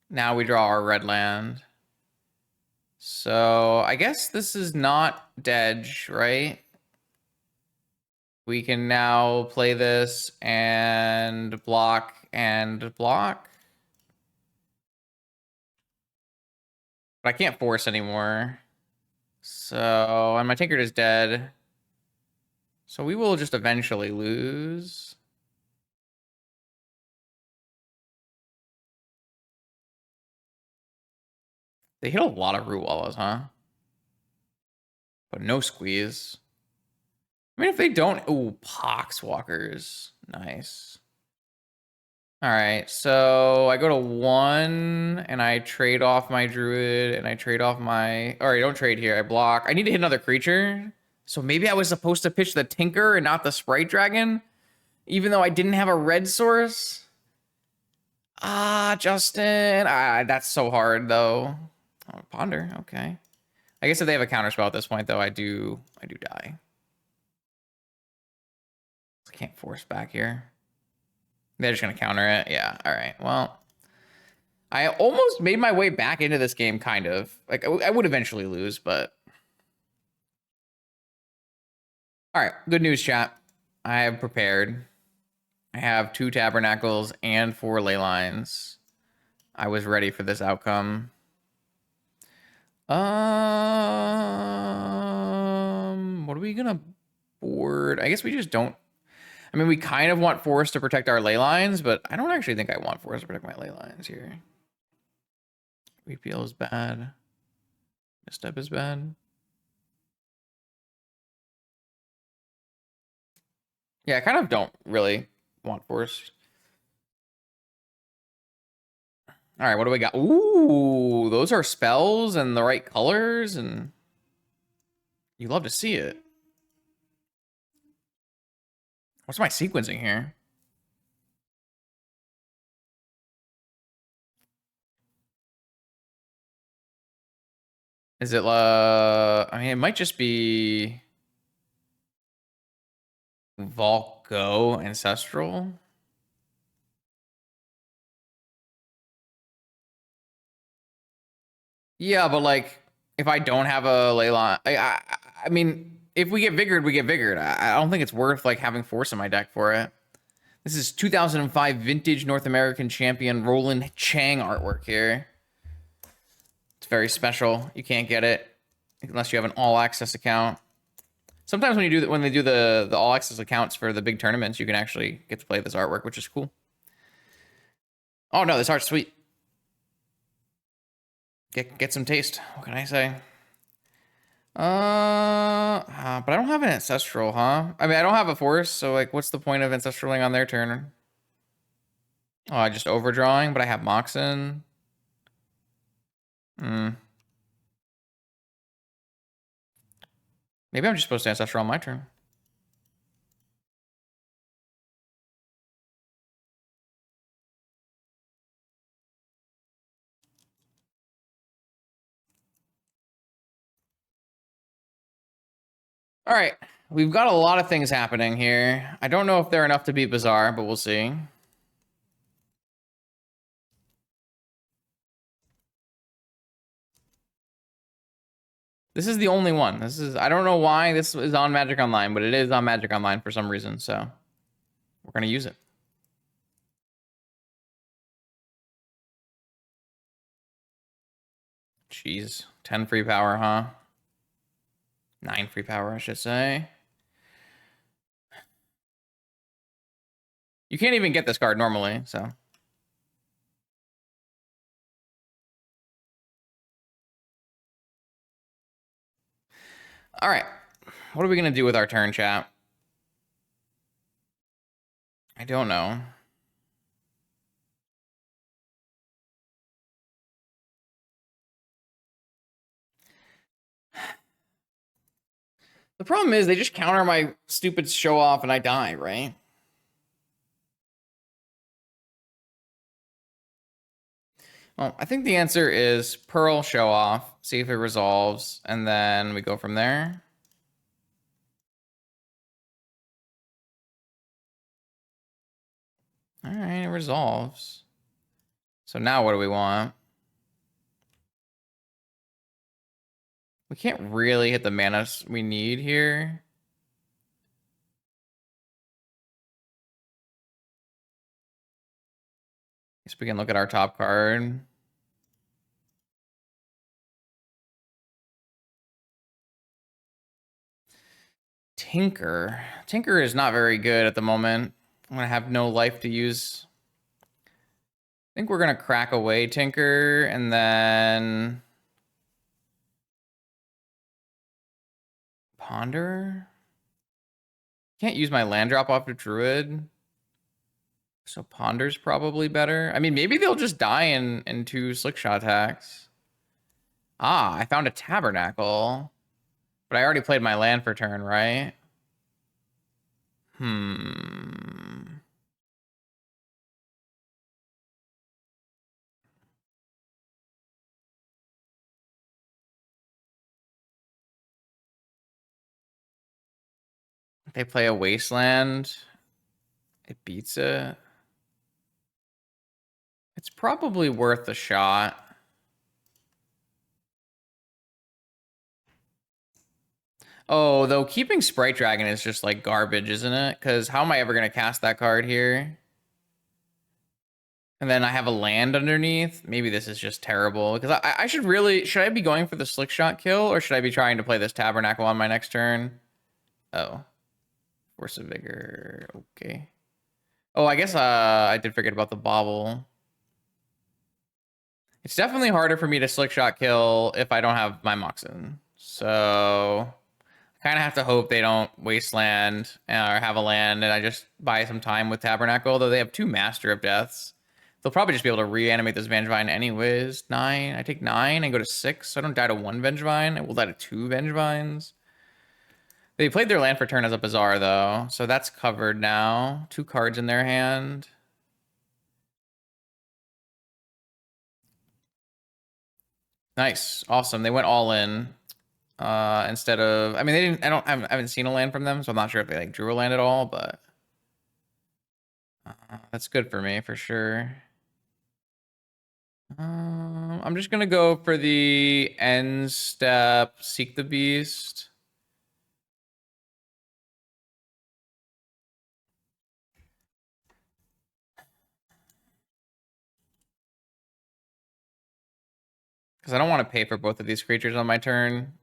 Now we draw our red land. So I guess this is not Dedge, right? We can now play this and block and block. But I can't force anymore. So, and my Tinker is dead. So we will just eventually lose. They hit a lot of Root Wallows, huh? But no squeeze. I mean, if they don't... Ooh, Poxwalkers. Nice. All right, so I go to 1, and I trade off my Druid, and I trade off my... All right, don't trade here. I block. I need to hit another creature. So maybe I was supposed to pitch the Tinker and not the Sprite Dragon, even though I didn't have a red source. Ah, Justin. That's so hard, though. Oh, Ponder, okay. I guess if they have a counterspell at this point, though, I do die. I can't force back here. They're just gonna counter it. Yeah, all right. Well, I almost made my way back into this game, kind of. Like, I would eventually lose, but... All right, good news, chat. I have prepared. I have 2 Tabernacles and 4 Ley Lines. I was ready for this outcome. What are we gonna board? I guess we just don't... I mean, we kind of want Forest to protect our Ley Lines, but I don't actually think I want Forest to protect my Ley Lines here. Repeal is bad. Misstep is bad. Yeah, I kind of don't really want Forest. All right, what do we got? Ooh, those are spells and the right colors, and you love to see it. What's my sequencing here? Is it, I mean, it might just be Vault Go Ancestral. Yeah, but like, if I don't have a Leyline, I mean, if we get Vigored, we get Vigored. I don't think it's worth like having Force in my deck for it. This is 2005 vintage North American champion Roland Chang artwork here. It's very special. You can't get it unless you have an all access account. Sometimes when they do the all access accounts for the big tournaments, you can actually get to play this artwork, which is cool. Oh no, this art's sweet. Get some taste. What can I say? But I don't have an ancestral, huh? I mean, I don't have a force, so like, what's the point of ancestraling on their turn? Oh, I just overdrawing, but I have Moxen. Maybe I'm just supposed to ancestral on my turn. All right, we've got a lot of things happening here. I don't know if they're enough to beat Bizarre, but we'll see. This is the only one. I don't know why this is on Magic Online, but it is on Magic Online for some reason, so we're gonna use it. Jeez, 10 free power, huh? 9 free power, I should say. You can't even get this card normally, so. All right, what are we gonna do with our turn, chat? I don't know. The problem is they just counter my stupid show off and I die, right? Well, I think the answer is Pearl show off, see if it resolves, and then we go from there. All right, it resolves. So now what do we want? We can't really hit the mana we need here. Guess we can look at our top card. Tinker. Tinker is not very good at the moment. I'm gonna have no life to use. I think we're gonna crack away Tinker and then Ponder. Can't use my land drop off to Druid. So Ponder's probably better. I mean, maybe they'll just die in 2 Slickshot attacks. Ah, I found a Tabernacle. But I already played my land for turn, right? If they play a Wasteland, it beats it. It's probably worth a shot. Oh, though keeping Sprite Dragon is just like garbage, isn't it? Because how am I ever going to cast that card here? And then I have a land underneath. Maybe this is just terrible. Because I should I be going for the Slickshot kill? Or should I be trying to play this Tabernacle on my next turn? Oh. Force of Vigor. Okay. Oh, I guess I did forget about the Bobble. It's definitely harder for me to Slickshot kill if I don't have my Moxen. So I kind of have to hope they don't Wasteland or have a land and I just buy some time with Tabernacle, although they have 2 Master of Deaths. They'll probably just be able to reanimate this Vengevine anyways. 9. I take 9 and go to 6. So I don't die to 1 Vengevine. I will die to 2 Vengevines. They played their land for turn as a Bazaar, though. So that's covered now. 2 cards in their hand. Nice. Awesome. They went all in. Instead of... I mean, they didn't... I haven't seen a land from them, so I'm not sure if they, like, drew a land at all, but... that's good for me, for sure. I'm just gonna go for the end step, Seek the Beast. Because I don't want to pay for both of these creatures on my turn.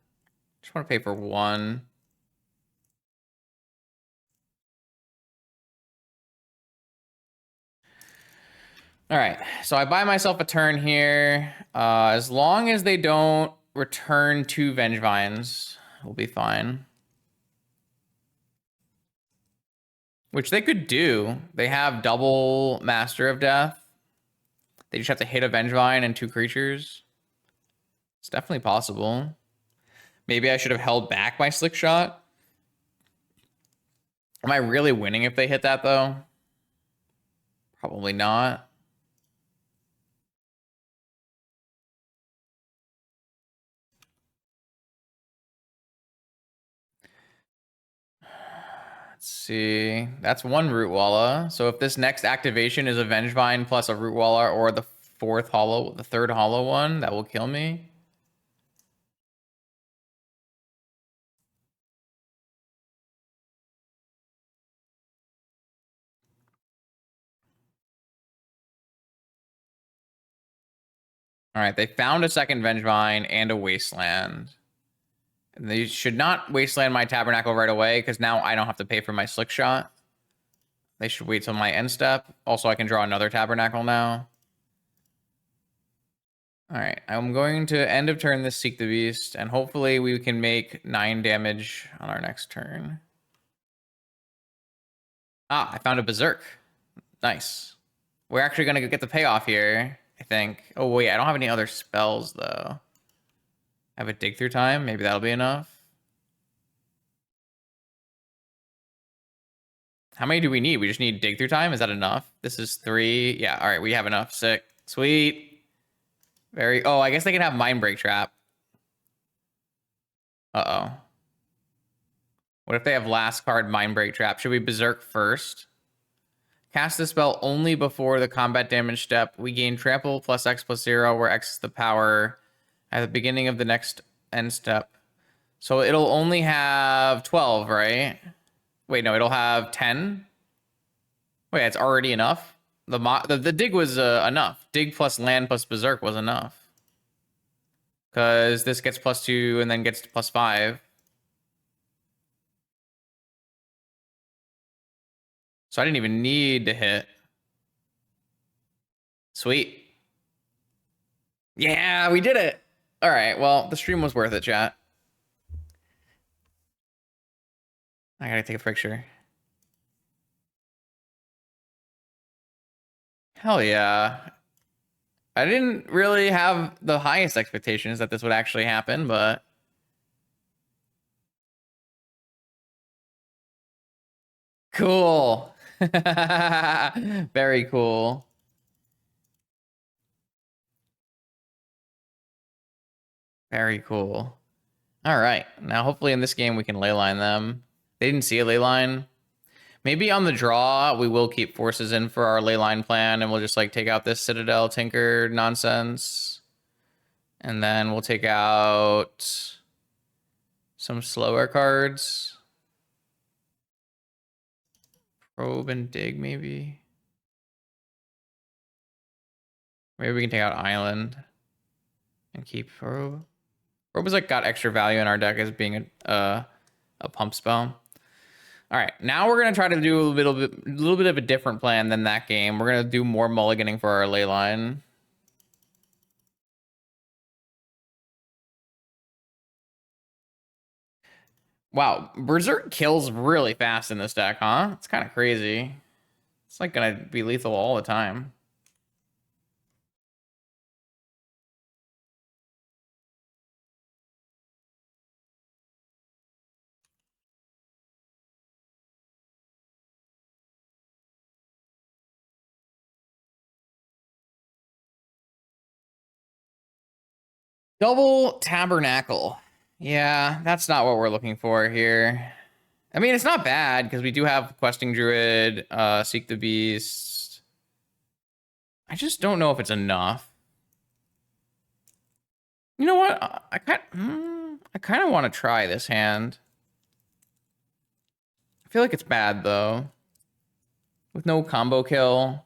Just want to pay for one. All right, so I buy myself a turn here. As long as they don't return 2 Vengevines, we'll be fine. Which they could do. They have double Master of Death. They just have to hit a Vengevine and 2 creatures. It's definitely possible. Maybe I should have held back my Slickshot. Am I really winning if they hit that, though? Probably not. Let's see. That's 1 Rootwalla. So if this next activation is a Vengevine plus a Rootwalla or the 3rd hollow one, that will kill me. All right, they found a second Vengevine and a Wasteland. And they should not Wasteland my Tabernacle right away, because now I don't have to pay for my Slickshot. They should wait till my end step. Also, I can draw another Tabernacle now. All right, I'm going to end of turn this Seek the Beast, and hopefully we can make 9 damage on our next turn. Ah, I found a Berserk. Nice. We're actually going to get the payoff here, I think. Oh, wait, I don't have any other spells, though. I have a Dig Through Time. Maybe that'll be enough. How many do we need? We just need Dig Through Time? Is that enough? This is 3. Yeah, all right, we have enough. Sick. Sweet. Very... Oh, I guess they can have Mind Break Trap. Uh-oh. What if they have last card Mind Break Trap? Should we Berserk first? Cast the spell only before the combat damage step. We gain trample plus X plus 0, where X is the power at the beginning of the next end step. So it'll only have 12, right? Wait, no, it'll have 10. Wait, it's already enough. The dig was enough. Dig plus land plus Berserk was enough. Because this gets +2 and then gets +5. So I didn't even need to hit. Sweet. Yeah, we did it. All right, well, the stream was worth it, chat. I gotta take a picture. Hell yeah. I didn't really have the highest expectations that this would actually happen, but... Cool. Very cool. Very cool. All right. Now, hopefully in this game, we can leyline them. They didn't see a leyline. Maybe on the draw, we will keep forces in for our leyline plan, and we'll just like take out this Citadel Tinker nonsense. And then we'll take out some slower cards. Probe and Dig, maybe. Maybe we can take out Island and keep Probe. Probe has like got extra value in our deck as being a pump spell. All right, now we're gonna try to do a little bit of a different plan than that game. We're gonna do more mulliganing for our ley line. Wow, Berserk kills really fast in this deck, huh? It's kind of crazy. It's like gonna be lethal all the time. Double Tabernacle. Yeah, that's not what we're looking for here. I mean, it's not bad because we do have Questing Druid, Seek the Beast. I just don't know if it's enough. You know what? I kind of want to try this hand. I feel like it's bad though. With no combo kill.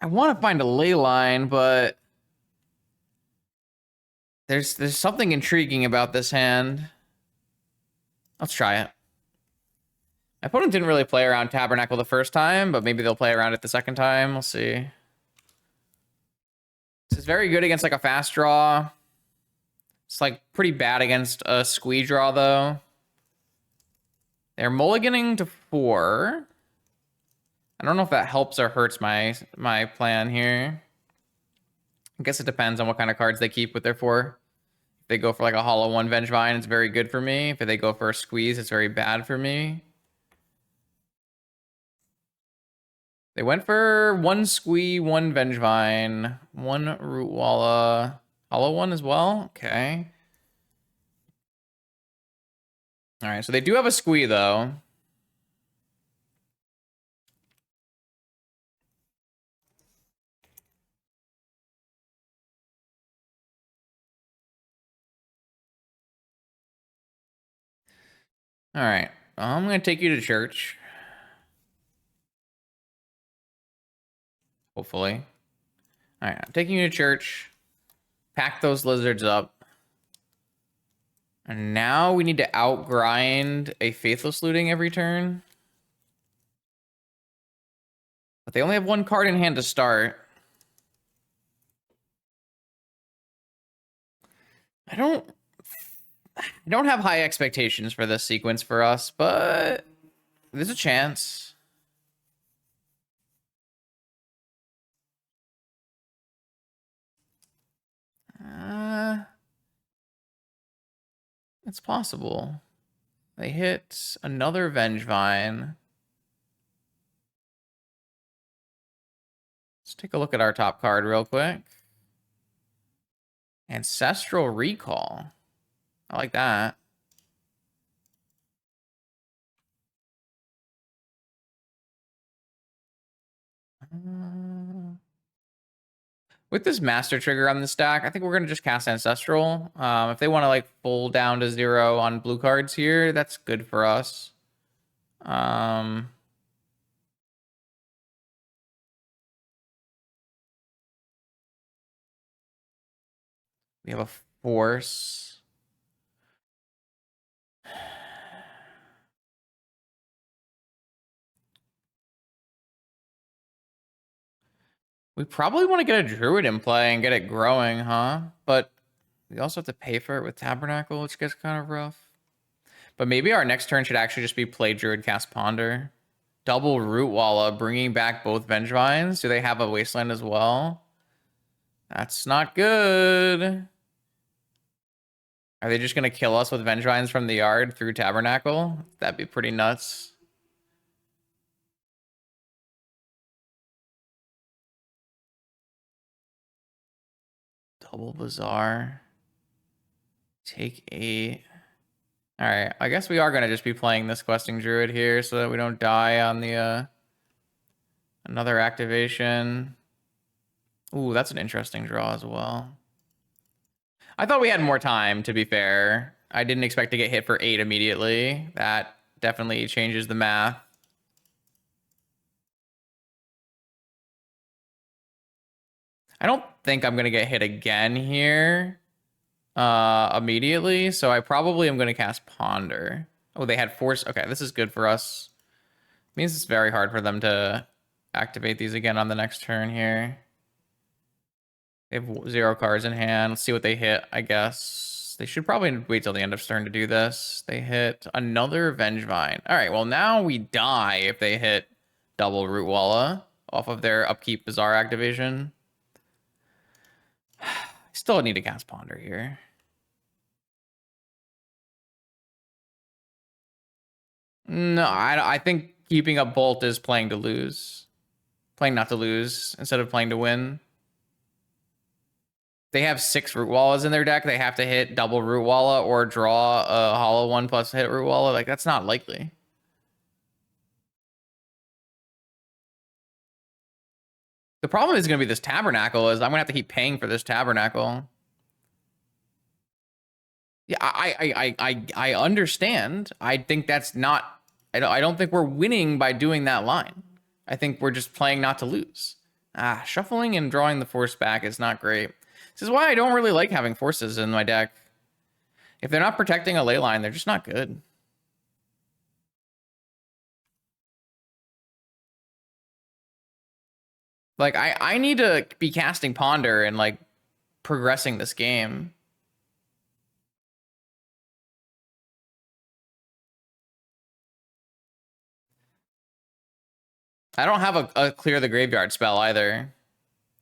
I want to find a ley line, but there's something intriguing about this hand. Let's try it. My opponent didn't really play around Tabernacle the first time, but maybe they'll play around it the second time. We'll see. This is very good against like a fast draw. It's like pretty bad against a squee draw though. They're mulliganing to 4. I don't know if that helps or hurts my plan here. I guess it depends on what kind of cards they keep with their 4. If they go for like a hollow 1 Vengevine, it's very good for me. If they go for a squeeze, it's very bad for me. They went for 1 squee, 1 Vengevine, 1 Rootwalla, hollow 1 as well. Okay. All right, so they do have a squee though. All right, I'm gonna take you to church. Hopefully. All right, I'm taking you to church. Pack those lizards up. And now we need to outgrind a Faithless Looting every turn. But they only have 1 card in hand to start. I don't have high expectations for this sequence for us, but there's a chance. It's possible. They hit another Vengevine. Let's take a look at our top card real quick. Ancestral Recall. I like that. With this Master Trigger on the stack, I think we're going to just cast Ancestral. If they want to like pull down to 0 on blue cards here, that's good for us. We have a Force. We probably want to get a Druid in play and get it growing, huh? But we also have to pay for it with Tabernacle, which gets kind of rough. But maybe our next turn should actually just be play Druid, cast Ponder. Double Rootwalla, bringing back both Vengevines. Do they have a Wasteland as well? That's not good. Are they just going to kill us with Vengevines from the yard through Tabernacle? That'd be pretty nuts. Double Bazaar. Take 8. All right, I guess we are going to just be playing this Questing Druid here so that we don't die on the another activation. Ooh, that's an interesting draw as well. I thought we had more time, to be fair. I didn't expect to get hit for 8 immediately. That definitely changes the math. I don't think I'm going to get hit again here immediately, so I probably am going to cast Ponder. Oh, they had Force. Okay, this is good for us. Means it's very hard for them to activate these again on the next turn here. They have 0 cards in hand. Let's see what they hit, I guess. They should probably wait till the end of turn to do this. They hit another Vengevine. All right, well, now we die if they hit double Rootwalla off of their upkeep Bazaar activation. I still need to cast Ponder here. No, I think keeping up Bolt is playing to lose. Playing not to lose instead of playing to win. They have 6 Rootwallas in their deck. They have to hit double Rootwalla or draw a hollow 1 plus hit Rootwalla. Like, that's not likely. The problem is going to be this Tabernacle. Is I'm going to have to keep paying for this Tabernacle. Yeah, I understand. I think that's not. I don't think we're winning by doing that line. I think we're just playing not to lose. Shuffling and drawing the force back is not great. This is why I don't really like having forces in my deck. If they're not protecting a ley line, they're just not good. Like, I need to be casting Ponder and, like, progressing this game. I don't have a clear the graveyard spell either.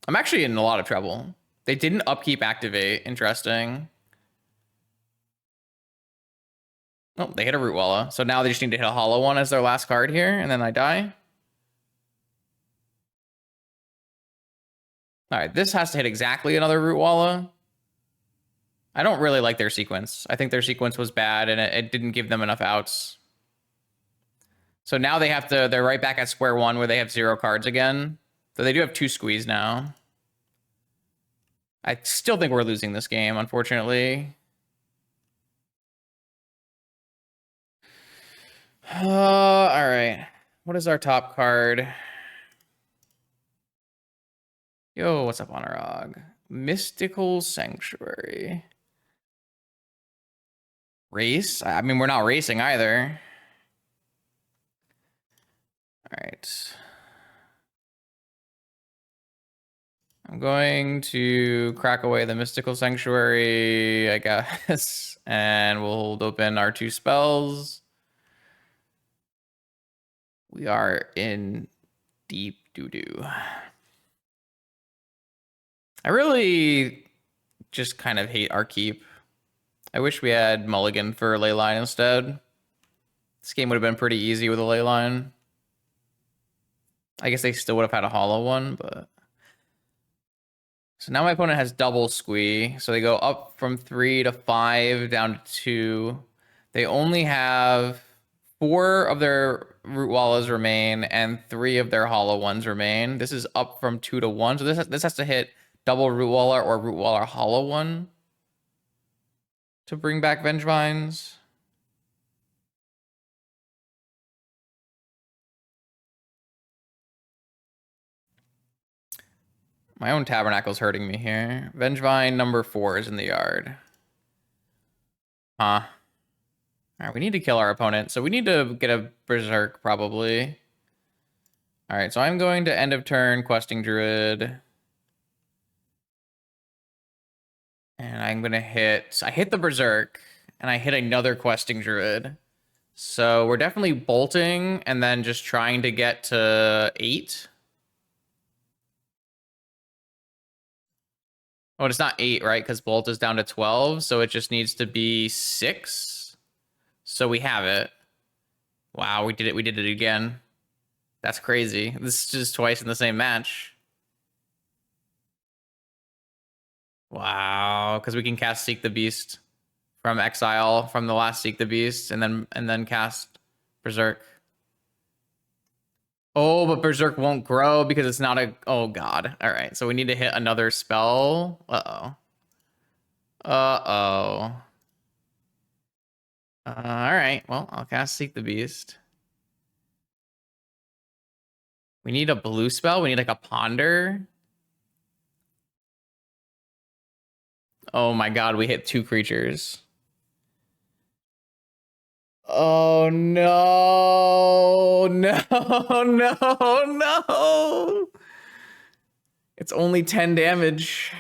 I'm actually in a lot of trouble. They didn't upkeep activate. Interesting. Oh, they hit a Root Walla. So now they just need to hit a Hollow one as their last card here, and then I die. All right, this has to hit exactly another Root Walla. I don't really like their sequence. I think their sequence was bad, and it didn't give them enough outs. So now they have to, they're right back at square one where they have 0 cards again. So they do have 2 squeeze now. I still think we're losing this game, unfortunately. All right. What is our top card? Yo, what's up, Honorog? Mystical Sanctuary. Race? I mean, we're not racing either. All right. I'm going to crack away the Mystical Sanctuary, I guess, and we'll hold open our 2 spells. We are in deep doo-doo. I really just kind of hate our keep. I wish we had Mulligan for a Leyline instead. This game would have been pretty easy with a Leyline. I guess they still would have had a hollow one, but... So now my opponent has double squee. So they go up from 3 to 5 down to 2. They only have 4 of their Root Wallas remain and 3 of their hollow ones remain. This is up from 2 to 1. So this has to hit double Root Walla or Root Walla hollow one to bring back Vengevines. My own Tabernacle's hurting me here. Vengevine number 4 is in the yard. Huh. All right, we need to kill our opponent, so we need to get a Berserk, probably. All right, so I'm going to end of turn Questing Druid. And I'm going to hit... I hit the Berserk, and I hit another Questing Druid. So we're definitely bolting, and then just trying to get to 8. Oh, it's not 8, right? Because Bolt is down to 12, so it just needs to be 6. So we have it. Wow, we did it. We did it again. That's crazy. This is just twice in the same match. Wow, because we can cast Seek the Beast from exile from the last Seek the Beast, and then cast Berserk. Oh, but Berserk won't grow because it's not a... Oh, God. All right, so we need to hit another spell. Uh-oh. Uh-oh. All right, well, I'll cast Seek the Beast. We need a blue spell. We need, like, a Ponder. Oh, my God, we hit 2 creatures. Oh, no. No, no, no. It's only 10 damage.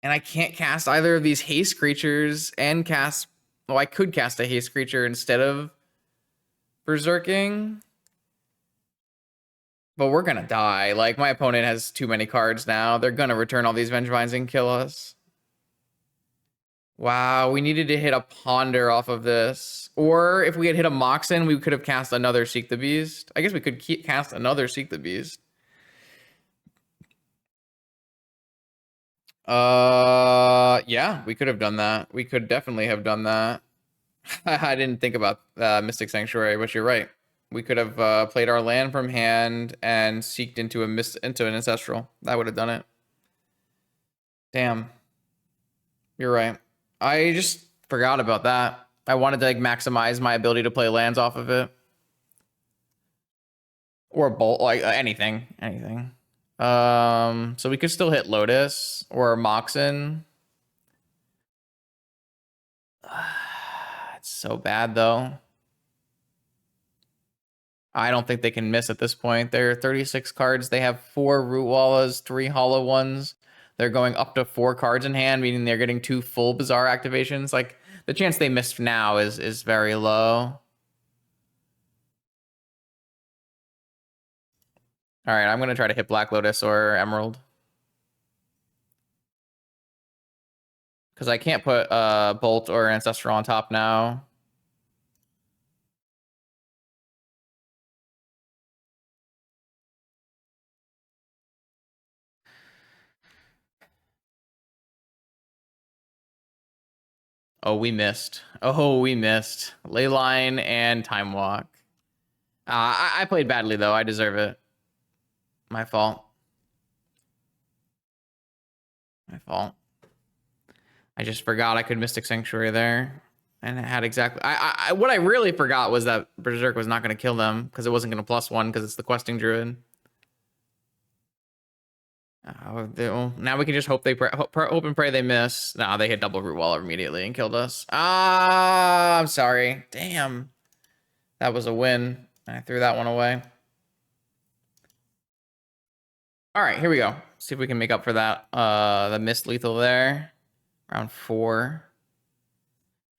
And I can't cast either of these haste creatures and cast... Well, I could cast a haste creature instead of Berserking. But we're gonna die. Like, my opponent has too many cards now. They're gonna return all these Vengevines and kill us. Wow, we needed to hit a Ponder off of this. Or if we had hit a Moxen, we could have cast another Seek the Beast. I guess we could cast another Seek the Beast. Yeah, we could have done that. We could definitely have done that. I didn't think about Mystic Sanctuary, but you're right. We could have played our land from hand and seeked into into an ancestral. That would have done it. Damn. You're right. I just forgot about that. I wanted to like maximize my ability to play lands off of it. Or bolt, like anything. So we could still hit Lotus or Moxen. It's so bad though. I don't think they can miss at this point. They're 36 cards. They have 4 Root Wallas, 3 Hollow Ones. They're going up to 4 cards in hand, meaning they're getting 2 full Bizarre activations. Like, the chance they missed now is very low. All right, I'm going to try to hit Black Lotus or Emerald. Because I can't put Bolt or Ancestral on top now. Oh, we missed. Oh, we missed. Leyline and Time Walk. I played badly, though. I deserve it. My fault. My fault. I just forgot I could Mystic Sanctuary there. And it had exactly... what I really forgot was that Berserk was not going to kill them because it wasn't going to +1 because it's the Questing Druid. Now we can just hope hope and pray they miss. Nah, they hit double Root Wall immediately and killed us. I'm sorry. Damn. That was a win. I threw that one away. All right, here we go. See if we can make up for that. The missed lethal there. Round 4.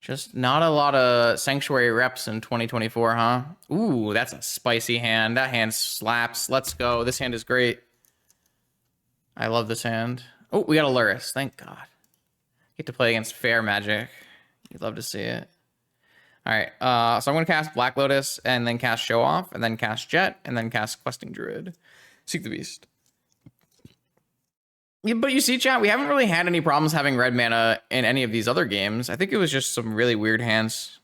Just not a lot of Sanctuary reps in 2024, huh? Ooh, that's a spicy hand. That hand slaps. Let's go. This hand is great. I love this hand. Oh, we got a Lurrus. Thank God. Get to play against fair magic. You'd love to see it. All right. So I'm going to cast Black Lotus and then cast Show Off and then cast Jet and then cast Questing Druid. Seek the Beast. Yeah, but you see, chat, we haven't really had any problems having red mana in any of these other games. I think it was just some really weird hands.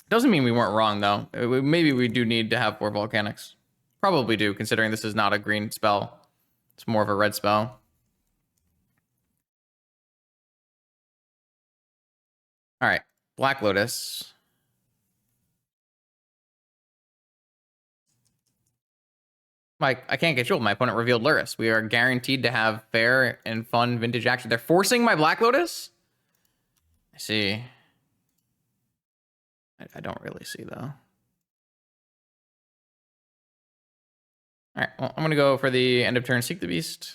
Doesn't mean we weren't wrong, though. Maybe we do need to have 4 Volcanics. Probably do, considering this is not a green spell. It's more of a red spell. All right, Black Lotus. Mike, I can't get you. My opponent revealed Lurrus. We are guaranteed to have fair and fun vintage action. They're forcing my Black Lotus? I see. I don't really see, though. All right, well, I'm going to go for the end of turn Seek the Beast.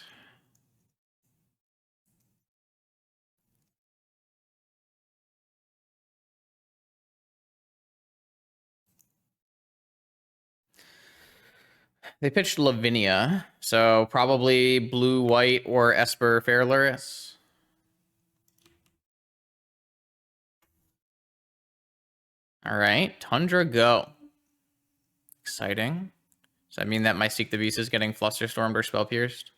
They pitched Lavinia, so probably blue, white, or Esper Fair Lurrus. All right, Tundra go. Exciting. Does that mean that my Seek the Beast is getting Flusterstormed or Spell Pierced?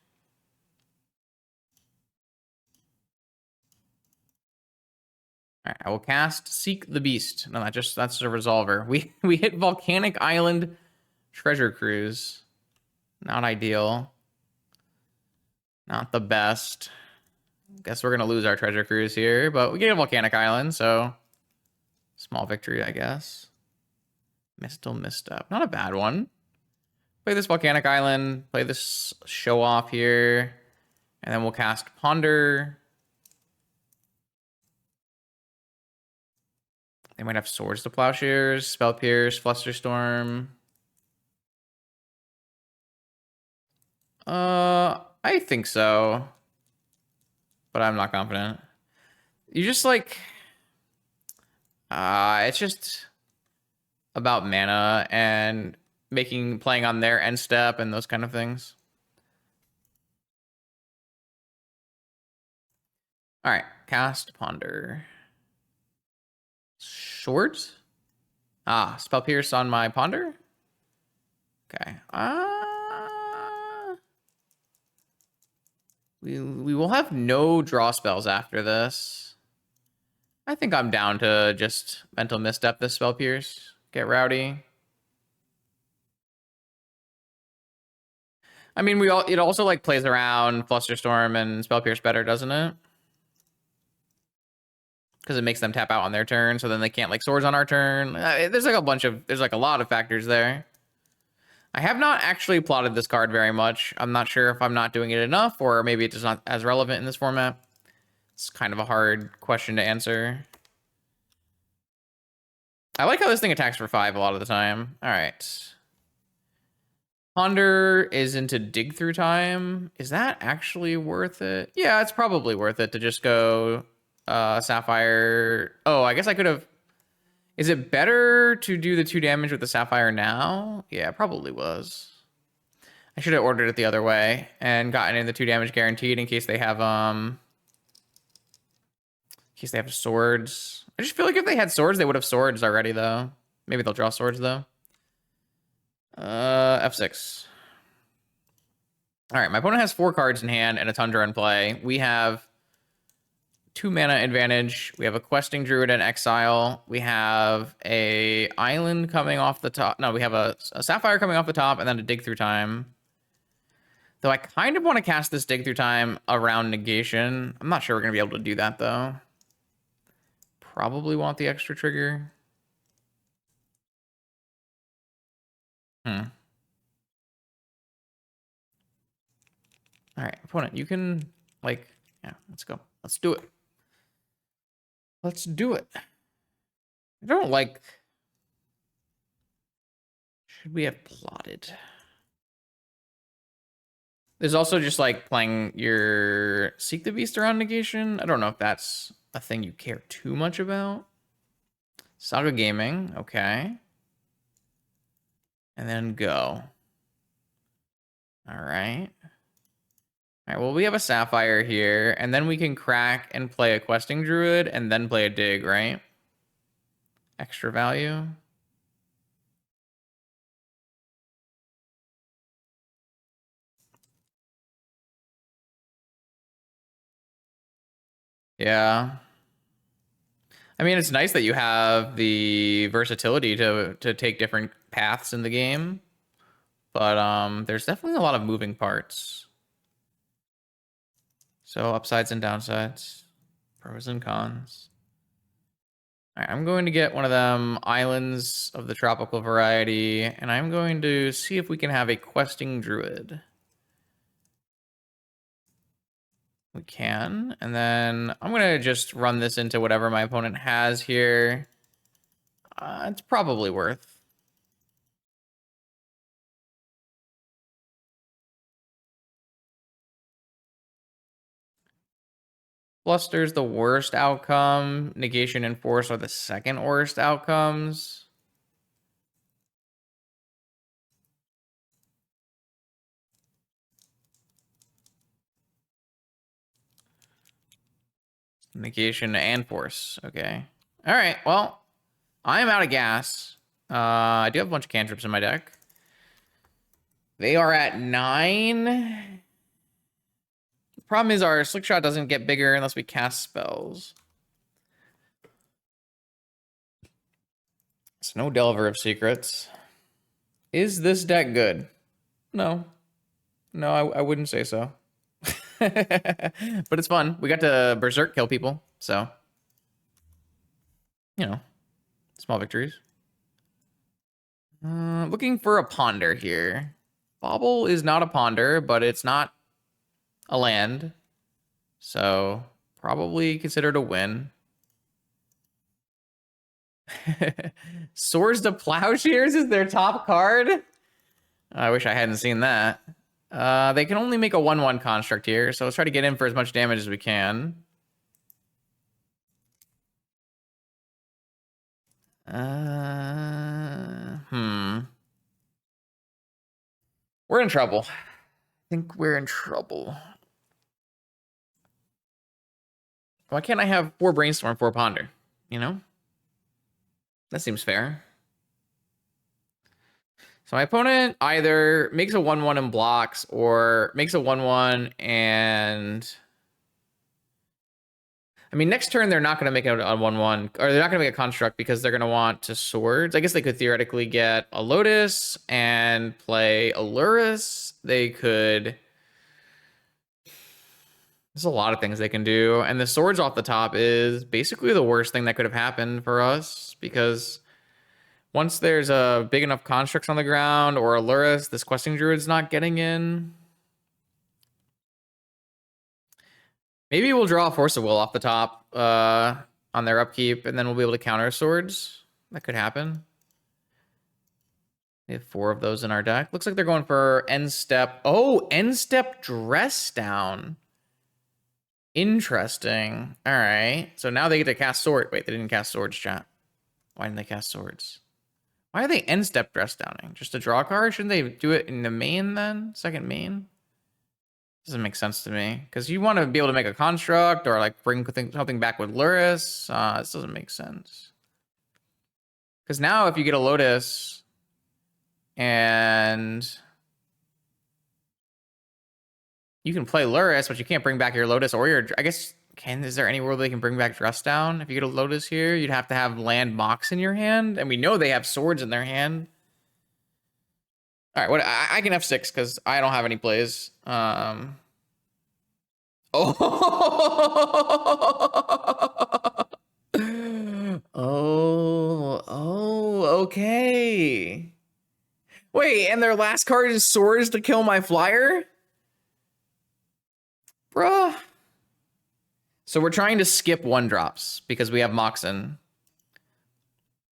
All right, I will cast Seek the Beast. No, that's a Resolver. We hit Volcanic Island Treasure Cruise. Not ideal. Not the best. Guess we're gonna lose our Treasure Cruise here, but we get a Volcanic Island, so small victory, I guess. Mistle Misstep. Not a bad one. Play this Volcanic Island, play this Show Off here, and then we'll cast Ponder. They might have Swords to Plowshares, Spell Pierce, Flusterstorm. I think so, but I'm not confident. You just like, it's just about mana and playing on their end step and those kind of things. All right, cast Ponder. Short? Spell Pierce on my Ponder? Okay. We will have no draw spells after this. I think I'm down to just Mental Misstep this Spell Pierce. Get rowdy. I mean, it also like plays around Flusterstorm and Spell Pierce better, doesn't it? Because it makes them tap out on their turn, so then they can't like swords on our turn. There's like a lot of factors there. I have not actually plotted this card very much. I'm not sure if I'm not doing it enough, or maybe it's just not as relevant in this format. It's kind of a hard question to answer. I like how this thing attacks for 5 a lot of the time. All right. Ponder is into dig through time. Is that actually worth it? Yeah, it's probably worth it to just go Sapphire. Oh, I guess I could have. Is it better to do the 2 damage with the Sapphire now? Yeah, it probably was. I should have ordered it the other way and gotten in the 2 damage guaranteed in case they have swords. I just feel like if they had swords, they would have swords already though. Maybe they'll draw swords though. F6. All right, my opponent has 4 cards in hand and a Tundra in play. We have 2 mana advantage. We have a Questing Druid in exile. We have a island coming off the top. No, we have a Sapphire coming off the top and then a Dig Through Time. Though I kind of want to cast this Dig Through Time around negation. I'm not sure we're going to be able to do that though. Probably want the extra trigger. All right, opponent, you can, like, yeah, let's go. Let's do it. Let's do it. I don't like... Should we have plotted? There's also just, like, playing your Seek the Beast around negation. I don't know if that's a thing you care too much about. Saga Gaming, okay. And then go. All right. All right, well, we have a Sapphire here, and then we can crack and play a Questing Druid, and then play a Dig, right? Extra value. Yeah. I mean, it's nice that you have the versatility to take different paths in the game, but there's definitely a lot of moving parts. So upsides and downsides, pros and cons. All right, I'm going to get one of them islands of the tropical variety, and I'm going to see if we can have a Questing Druid. We can, and then I'm going to just run this into whatever my opponent has here. It's probably worth. Fluster's the worst outcome. Negation and Force are the second worst outcomes. Negation and Force. Okay. All right. Well, I am out of gas. I do have a bunch of cantrips in my deck. They are at 9. Problem is our Slickshot doesn't get bigger unless we cast spells. It's no Delver of Secrets. Is this deck good? No. No, I wouldn't say so. But it's fun. We got to Berserk kill people, so you know, small victories. Looking for a Ponder here. Bauble is not a Ponder, but it's not a land, so probably considered a win. Swords to Plowshares is their top card. I wish I hadn't seen that. They can only make a 1/1 construct here, so let's try to get in for as much damage as we can. We're in trouble. I think we're in trouble. Why can't I have 4 Brainstorm, 4 Ponder? You know? That seems fair. So my opponent either makes a 1/1 and blocks, or makes a 1/1 and... I mean, next turn they're not going to make a 1/1, or they're not going to make a construct because they're going to want to swords. I guess they could theoretically get a Lotus and play a Lurrus. They could... There's a lot of things they can do, and the swords off the top is basically the worst thing that could have happened for us, because once there's a big enough constructs on the ground or a Lurrus, this questing druid's not getting in. Maybe we'll draw a Force of Will off the top on their upkeep, and then we'll be able to counter swords. That could happen. We have 4 of those in our deck. Looks like they're going for end step. Oh, end step dress down. Interesting. All right. So now they get to cast sword. Wait, they didn't cast swords, chat. Why didn't they cast swords? Why are they end step dress downing? Just to draw a card? Shouldn't they do it in the main then? Second main? Doesn't make sense to me. Because you want to be able to make a construct or like bring something back with Lurrus. This doesn't make sense. Because now if you get a Lotus and you can play Lurrus, but you can't bring back your Lotus or your... I guess, is there any world they can bring back Dress Down? If you get a Lotus here, you'd have to have land Mox in your hand. And we know they have swords in their hand. All right, what I can F6 because I don't have any plays. Oh, okay. Wait, and their last card is swords to kill my flyer? Bruh. So we're trying to skip 1-drops because we have Moxen.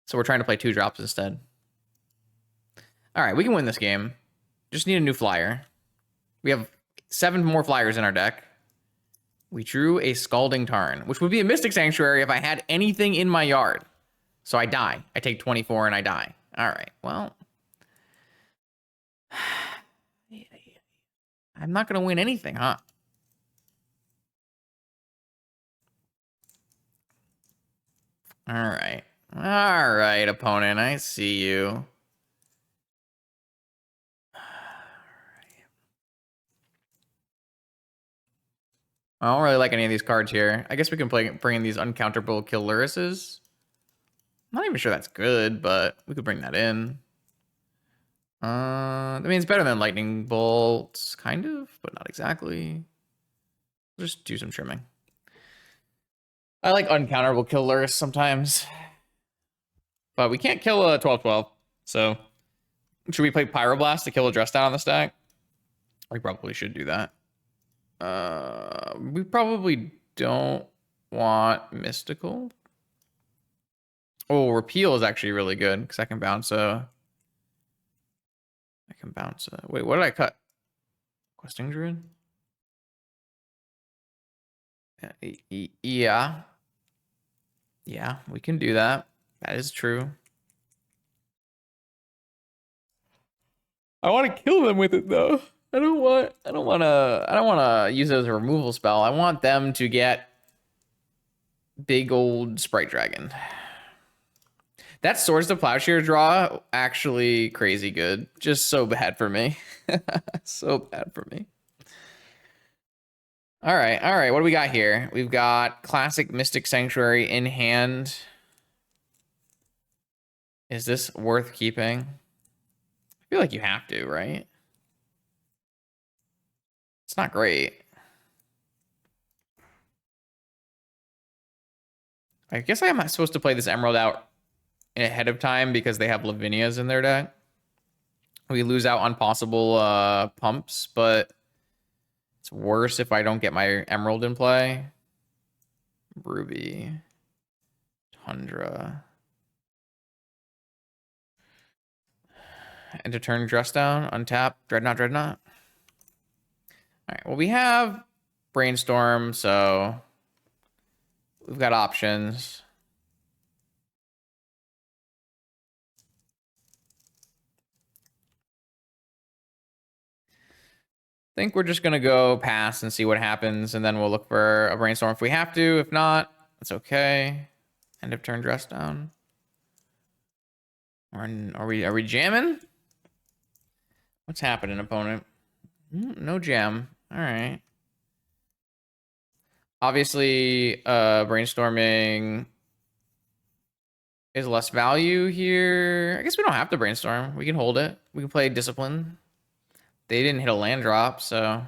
So we're trying to play 2-drops instead. All right, we can win this game. Just need a new flyer. We have 7 more flyers in our deck. We drew a Scalding Tarn, which would be a Mystic Sanctuary if I had anything in my yard. So I die. I take 24 and I die. All right, well. I'm not going to win anything, huh? All right. All right, opponent. I see you. I don't really like any of these cards here. I guess we can bring in these uncounterable kill Lurruses. I'm not even sure that's good, but we could bring that in. I mean, it's better than Lightning Bolts, kind of, but not exactly. Just do some trimming. I like uncounterable kill Lurrus sometimes. But we can't kill a 12/12. So should we play Pyroblast to kill a Dress Down on the stack? We probably should do that. We probably don't want Mystical. Oh, Repeal is actually really good because I can bounce a... Wait, what did I cut? Questing Druid? Yeah. Yeah, we can do that. That is true. I want to kill them with it though. I don't want to use it as a removal spell. I want them to get big old Sprite Dragon. That Swords to Plowshare draw actually crazy good. Just so bad for me. So bad for me. All right. What do we got here? We've got classic Mystic Sanctuary in hand. Is this worth keeping? I feel like you have to, right? It's not great. I guess I am supposed to play this Emerald out ahead of time because they have Lavinias in their deck. We lose out on possible pumps, but it's worse if I don't get my Emerald in play. Ruby. Tundra. End of turn Dress Down, untap, Dreadnought. All right, well, we have Brainstorm, so we've got options. I think we're just going to go pass and see what happens, and then we'll look for a Brainstorm if we have to. If not, that's okay. End of turn Dress Down. Are we jamming? What's happening, opponent? No gem. All right. Obviously, brainstorming is less value here. I guess we don't have to brainstorm. We can hold it. We can play discipline. They didn't hit a land drop, so.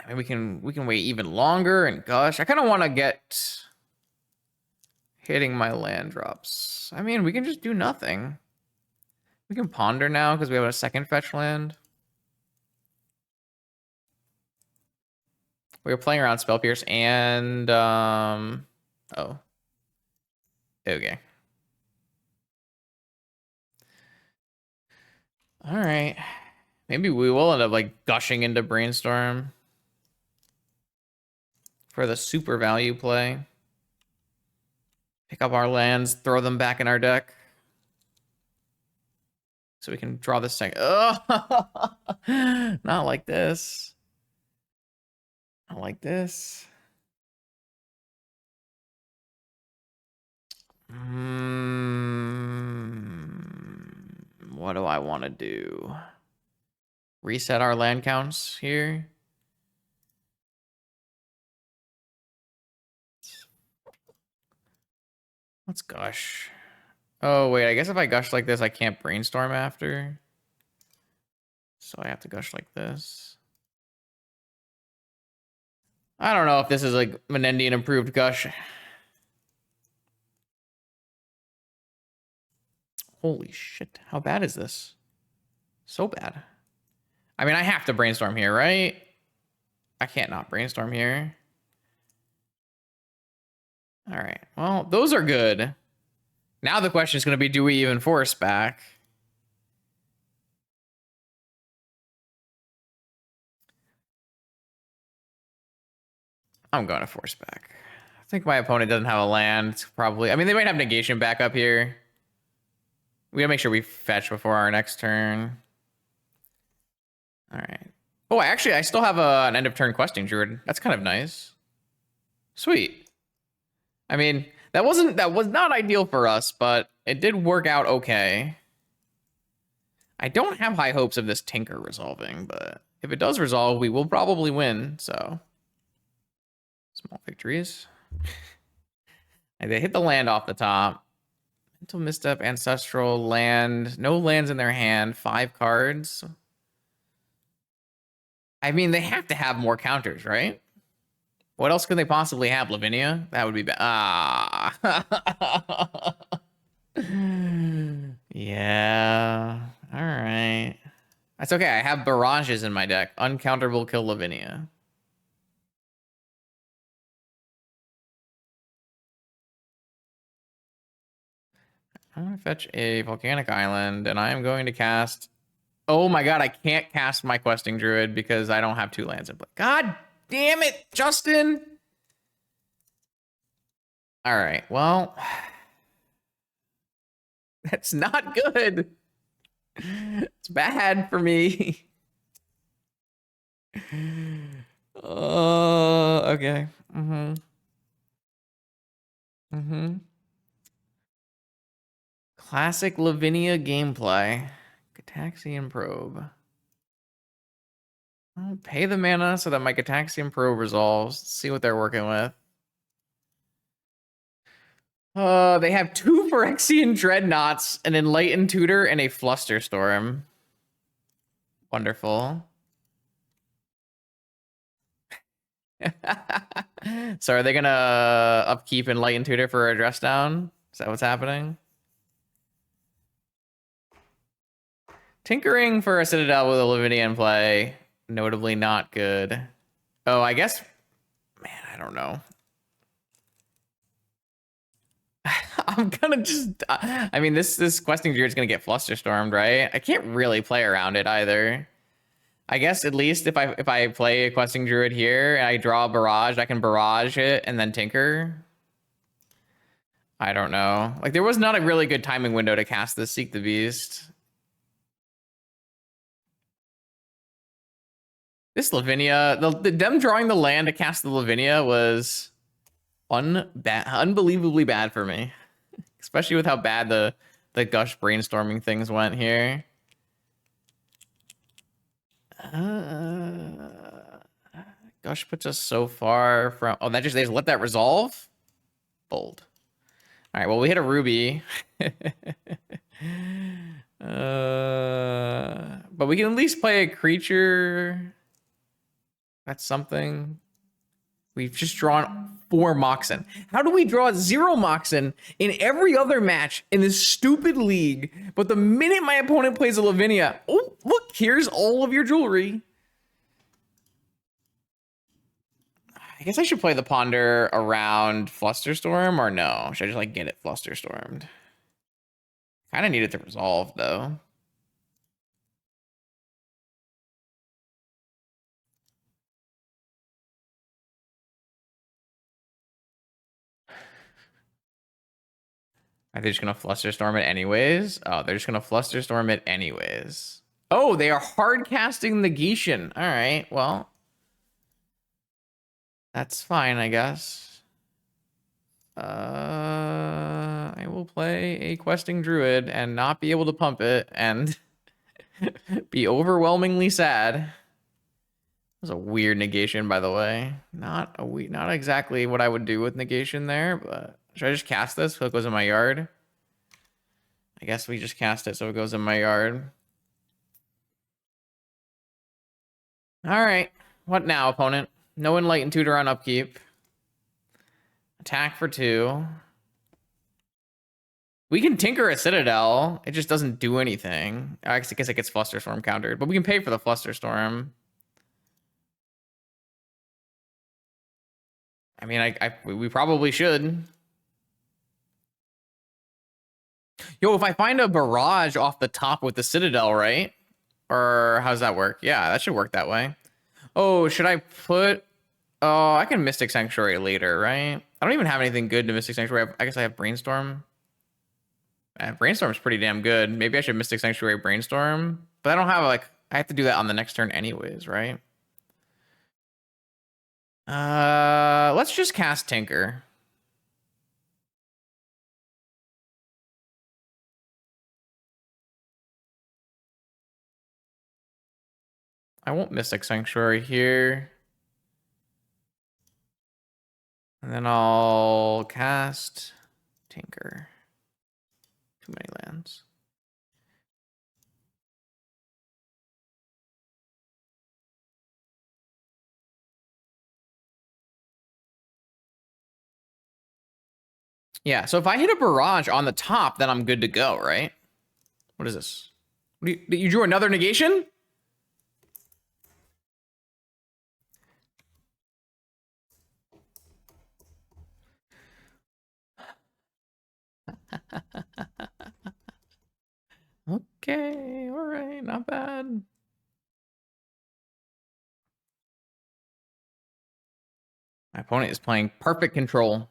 I mean, we can wait even longer and gush. I kind of want to get hitting my land drops. I mean, we can just do nothing. We can ponder now because we have a second fetch land. We were playing around Spell Pierce and oh. Okay. All right. Maybe we will end up like gushing into Brainstorm for the super value play. Pick up our lands, throw them back in our deck. So we can draw this second. Oh, not like this. Not like this. What do I want to do? Reset our land counts here. Let's gush. Oh, wait, I guess if I gush like this, I can't brainstorm after. So I have to gush like this. I don't know if this is like Menendian improved gush. Holy shit, how bad is this? So bad. I mean, I have to brainstorm here, right? I can't not brainstorm here. All right, well, those are good. Now the question is going to be, do we even force back? I'm going to force back. I think my opponent doesn't have a land. It's probably, I mean, they might have negation back up here. We gotta make sure we fetch before our next turn. All right. Oh, actually, I still have an end of turn questing druid. That's kind of nice. Sweet. I mean, that was not ideal for us, but it did work out okay. I don't have high hopes of this Tinker resolving, but if it does resolve, we will probably win, so. Small victories. And they hit the land off the top. Mental Misstep, Ancestral, Land. No lands in their hand. 5 cards. I mean, they have to have more counters, right? What else could they possibly have? Lavinia? That would be bad. Ah. Yeah. All right. That's okay. I have barrages in my deck. Uncounterable kill Lavinia. I'm going to fetch a volcanic island, and I am going to cast... Oh my god, I can't cast my questing druid because I don't have 2 lands in play. God damn it, Justin! All right, well... That's not good. It's bad for me. Okay. Classic Lavinia gameplay. Gataxian Probe. I'll pay the mana so that my Gataxian Probe resolves. Let's see what they're working with. They have 2 Phyrexian Dreadnoughts, an Enlightened Tutor, and a Flusterstorm. Wonderful. So are they gonna upkeep Enlightened Tutor for a dress down? Is that what's happening? Tinkering for a Citadel with a Lavinia in play. Notably not good. Oh, I guess... Man, I don't know. I'm gonna just... I mean, this questing druid is gonna get Flusterstormed, right? I can't really play around it either. I guess at least if I play a questing druid here and I draw a barrage, I can barrage it and then tinker. I don't know. Like, there was not a really good timing window to cast this Seek the Beast. This Lavinia, them drawing the land to cast the Lavinia was unbelievably bad for me. Especially with how bad the Gush brainstorming things went here. Gush puts us so far from... Oh, that just... They just let that resolve? Bold. All right, well, we hit a Ruby. But we can at least play a creature. That's something. We've just drawn 4 Moxen. How do we draw 0 Moxen in every other match in this stupid league? But the minute my opponent plays a Lavinia, oh, look, here's all of your jewelry. I guess I should play the Ponder around Flusterstorm, or no? Should I just like get it Flusterstormed? Kind of need it to resolve though. Are they just gonna Flusterstorm it anyways? Oh, they're just gonna Flusterstorm it anyways. Oh, they are hard casting Negation. All right, well. That's fine, I guess. I will play a questing druid and not be able to pump it and be overwhelmingly sad. That was a weird negation, by the way. Not exactly what I would do with negation there, but should I just cast this so it goes in my yard? I guess we just cast it so it goes in my yard. All right, what now, opponent? No Enlightened Tutor on upkeep. Attack for 2. We can tinker a Citadel. It just doesn't do anything. I guess it gets Flusterstorm countered, but we can pay for the Flusterstorm. I mean, we probably should. Yo, if I find a barrage off the top with the Citadel, right? Or how's that work? Yeah, that should work that way. Oh, should I put... Oh, I can Mystic Sanctuary later, right? I don't even have anything good to Mystic Sanctuary. I guess I have Brainstorm. Brainstorm's pretty damn good. Maybe I should Mystic Sanctuary Brainstorm. But I don't have, like... I have to do that on the next turn anyways, right? Let's just cast Tinker. I won't Mystic Sanctuary here. And then I'll cast Tinker. Too many lands. Yeah, so if I hit a barrage on the top, then I'm good to go, right? What is this? You drew another negation? Okay, all right, not bad. My opponent is playing perfect control.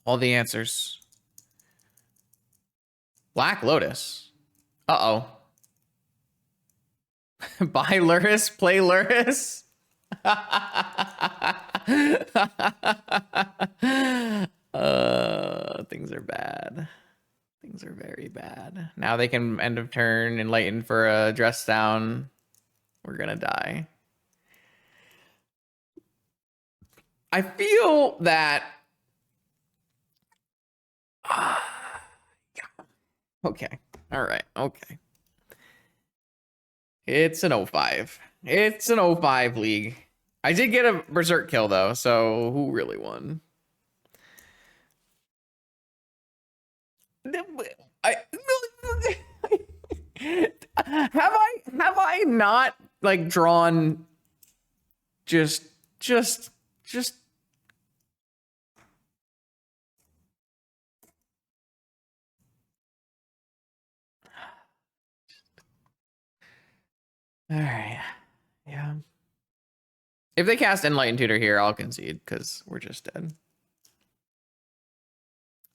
All the answers. Black Lotus. Uh-oh. Buy Lurrus, play Lurrus. Things are bad. Things are very bad. Now they can end of turn enlighten for a dress down. We're gonna die. I feel that okay. All right. Okay. It's an 05. It's an 05 league. I did get a Berserk kill though, so who really won? Have I not like drawn just all right. Yeah. If they cast Enlightened Tutor here, I'll concede because we're just dead.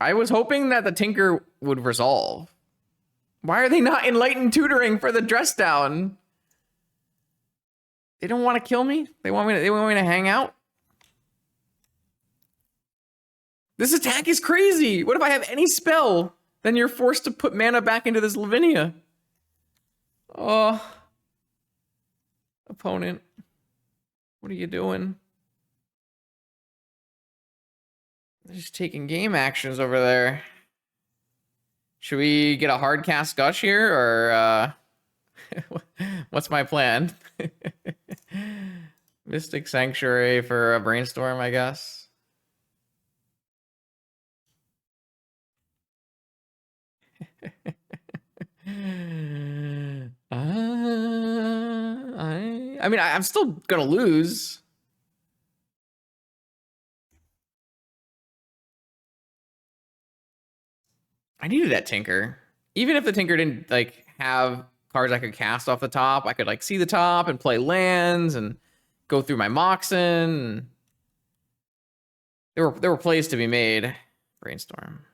I was hoping that the Tinker would resolve. Why are they not Enlightened Tutoring for the dress down? They don't want to kill me? They want me to hang out? This attack is crazy. What if I have any spell? Then you're forced to put mana back into this Lavinia. Oh. Opponent. What are you doing? They're just taking game actions over there. Should we get a hard cast Gush here, or what's my plan? Mystic Sanctuary for a Brainstorm, I guess. I mean, I'm still gonna lose. I needed that Tinker. Even if the Tinker didn't like have cards I could cast off the top, I could like see the top and play lands and go through my Moxen. There were plays to be made. Brainstorm.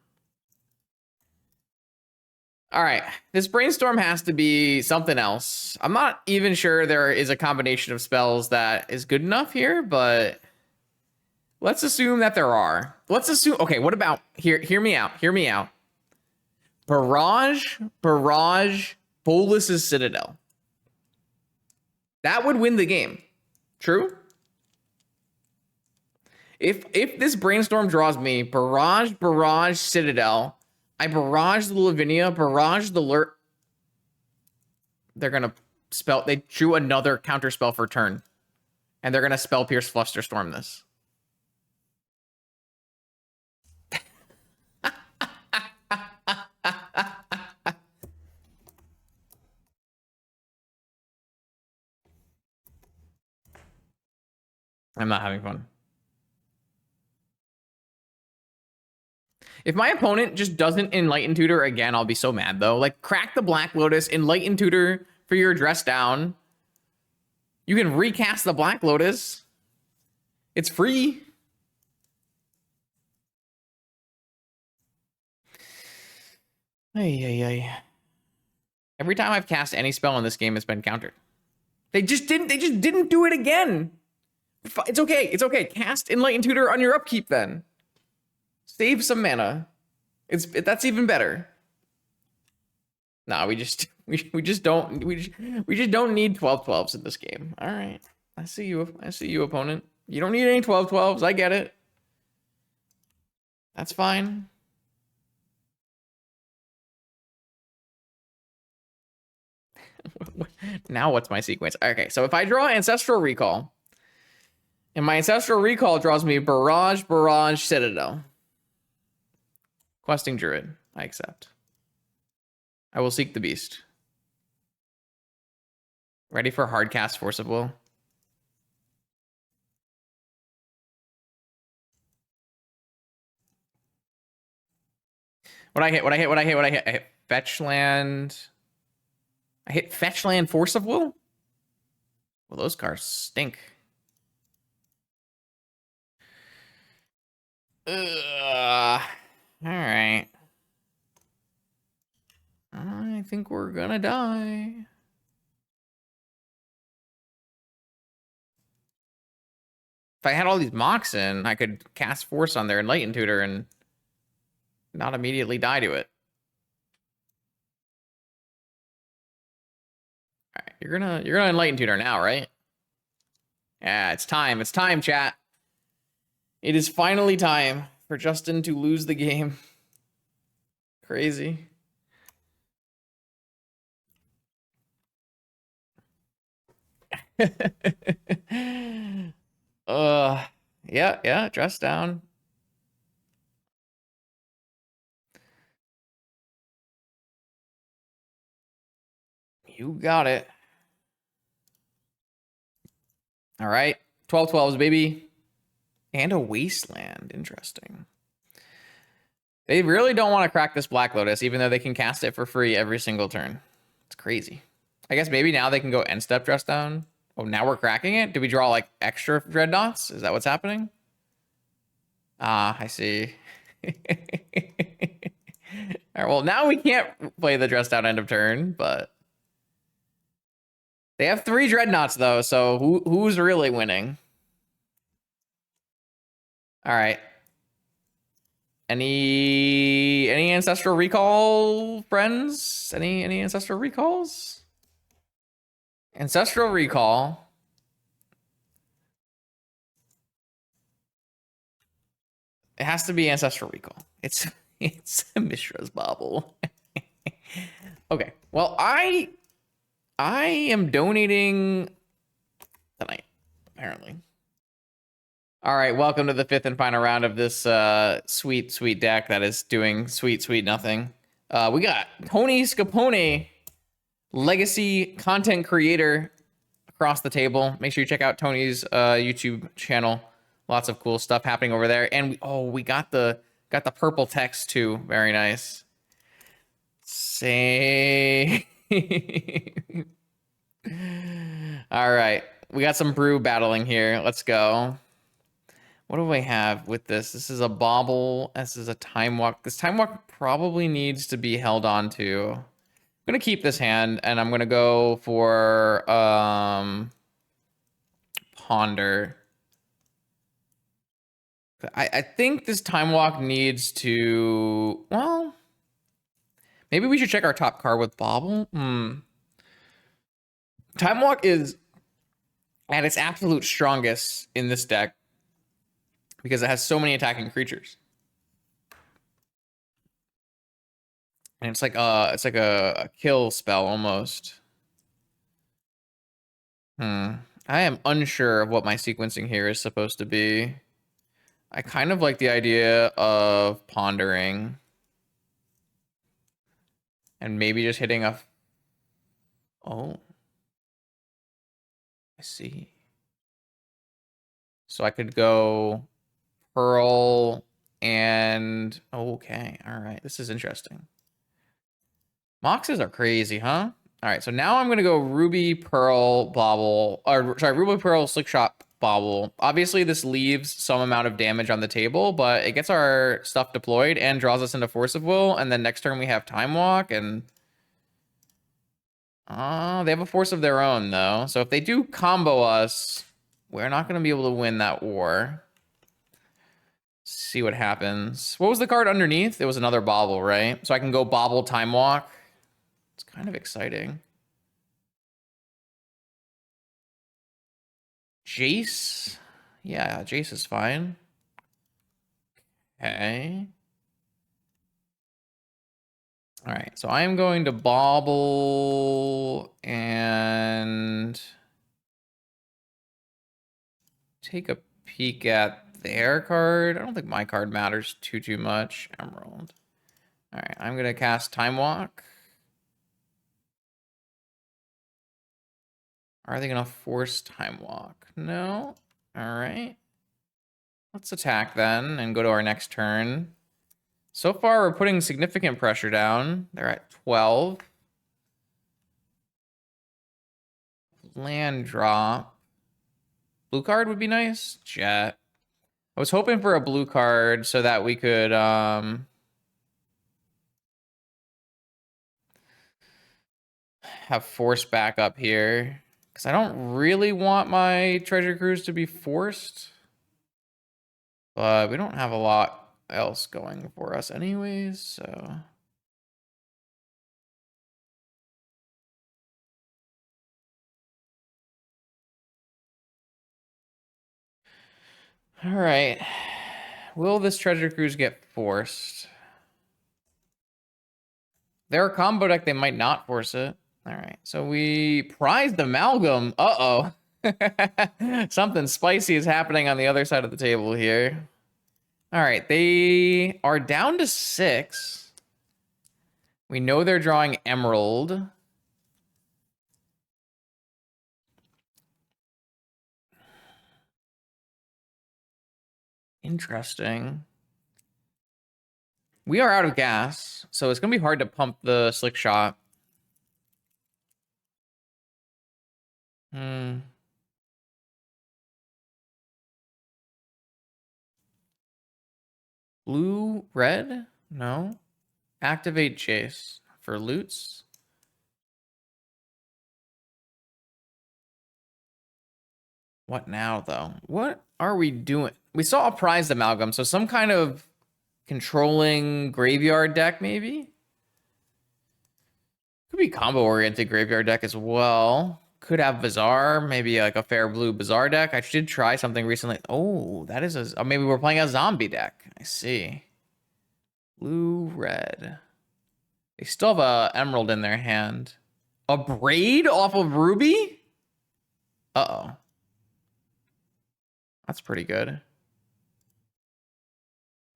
All right, this Brainstorm has to be something else. I'm not even sure there is a combination of spells that is good enough here, but let's assume that there are. Let's assume, okay, what about, hear me out. Barrage, Bolus's Citadel. That would win the game. True? If this Brainstorm draws me Barrage, Citadel, I barrage the Lavinia, barrage the Lurrus. They're gonna spell. They drew another counter spell for turn, and they're gonna spell Pierce Flusterstorm this. I'm not having fun. If my opponent just doesn't Enlighten Tutor again, I'll be so mad, though. Like, crack the Black Lotus, Enlighten Tutor for your Dress Down. You can recast the Black Lotus. It's free. Ay. Every time I've cast any spell in this game, it's been countered. They just didn't do it again. It's okay. Cast Enlighten Tutor on your upkeep then. Save some mana. That's even better. Nah, we just don't need 12/12s in this game. All right. I see you, opponent. You don't need any 12/12s. I get it. That's fine. Now what's my sequence? Okay, so if I draw Ancestral Recall, and my Ancestral Recall draws me Barrage, Citadel. Questing Druid, I accept. I will seek the beast. Ready for hardcast Force of Will. What I hit? I hit Fetch Land. I hit Fetch Land Force of Will? Well, those cards stink. All right. I think we're gonna die. If I had all these Moxen, I could cast Force on their Enlighten Tutor and not immediately die to it. All right, you're gonna Enlighten Tutor now, right? Yeah, it's time. It's time, chat. It is finally time for Justin to lose the game. Crazy. Yeah, Dress Down. You got it. All right, 12/12s, baby. And a Wasteland, interesting. They really don't want to crack this Black Lotus, even though they can cast it for free every single turn. It's crazy. I guess maybe now they can go end step Dress Down. Oh, now we're cracking it? Did we draw like extra Dreadnoughts? Is that what's happening? Ah, I see. All right, well, now we can't play the Dress Down end of turn, but they have 3 Dreadnoughts though, so who's really winning? All right. Any ancestral recall friends? Any ancestral recalls? Ancestral recall. It has to be ancestral recall. It's Mishra's bauble. Okay. Well, I am donating tonight, apparently. All right, welcome to the fifth and final round of this sweet, sweet deck that is doing sweet, sweet nothing. We got Tony Scapone, legacy content creator, across the table. Make sure you check out Tony's YouTube channel. Lots of cool stuff happening over there. And we got the purple text too. Very nice. Say. All right, we got some brew battling here. Let's go. What do I have with this? This is a bauble. This is a time walk. This time walk probably needs to be held on to. I'm gonna keep this hand, and I'm gonna go for ponder. I think this time walk needs to. Well, maybe we should check our top card with bauble. Time walk is at its absolute strongest in this deck, because it has so many attacking creatures. And it's like a kill spell almost. I am unsure of what my sequencing here is supposed to be. I kind of like the idea of pondering. And maybe just hitting a... Oh. I see. So I could go Pearl and... Okay, all right. This is interesting. Moxes are crazy, huh? All right, so now I'm going to go Ruby, Pearl, Bauble. Or, sorry, Ruby, Pearl, Slickshot, Bauble. Obviously, this leaves some amount of damage on the table, but it gets our stuff deployed and draws us into Force of Will. And then next turn, we have Time Walk. And they have a Force of their own, though. So if they do combo us, we're not going to be able to win that war. See what happens. What was the card underneath? It was another Bauble, right? So I can go Bauble, Time Walk. It's kind of exciting. Jace? Yeah, Jace is fine. Okay. All right, so I am going to Bauble and take a peek at their card. I don't think my card matters too much. Emerald. All right, I'm going to cast Time Walk. Are they going to force Time Walk? No. All right. Let's attack then and go to our next turn. So far, we're putting significant pressure down. They're at 12. Land drop. Blue card would be nice. Jet. I was hoping for a blue card so that we could have force back up here. Because I don't really want my treasure cruise to be forced. But we don't have a lot else going for us anyways, so... All right. Will this treasure cruise get forced? They're a combo deck, they might not force it. All right, so we prized amalgam. Uh-oh. Something spicy is happening on the other side of the table here. All right, they are down to 6. We know they're drawing Emerald. Interesting. We are out of gas, so it's going to be hard to pump the Slickshot. Blue, red? No. Activate Chase for loots. What now, though? What are we doing? We saw a prized amalgam, so some kind of controlling graveyard deck, maybe? Could be combo-oriented graveyard deck as well. Could have Bazaar, maybe like a fair blue Bazaar deck. I did try something recently. Oh, that is a... Oh, maybe we're playing a zombie deck. I see. Blue, red. They still have a emerald in their hand. A braid off of Ruby? Uh-oh. That's pretty good.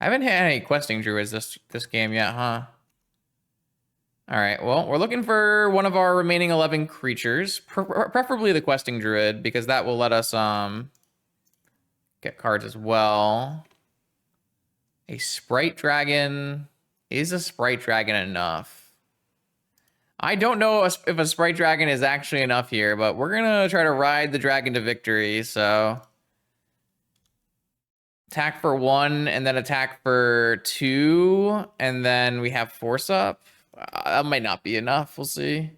I haven't had any questing druids this game yet, huh? All right, well, we're looking for one of our remaining 11 creatures, preferably the questing druid, because that will let us get cards as well. A sprite dragon. Is a sprite dragon enough? I don't know if a sprite dragon is actually enough here, but we're gonna try to ride the dragon to victory, so... Attack for 1, and then attack for 2, and then we have force up. That might not be enough. We'll see.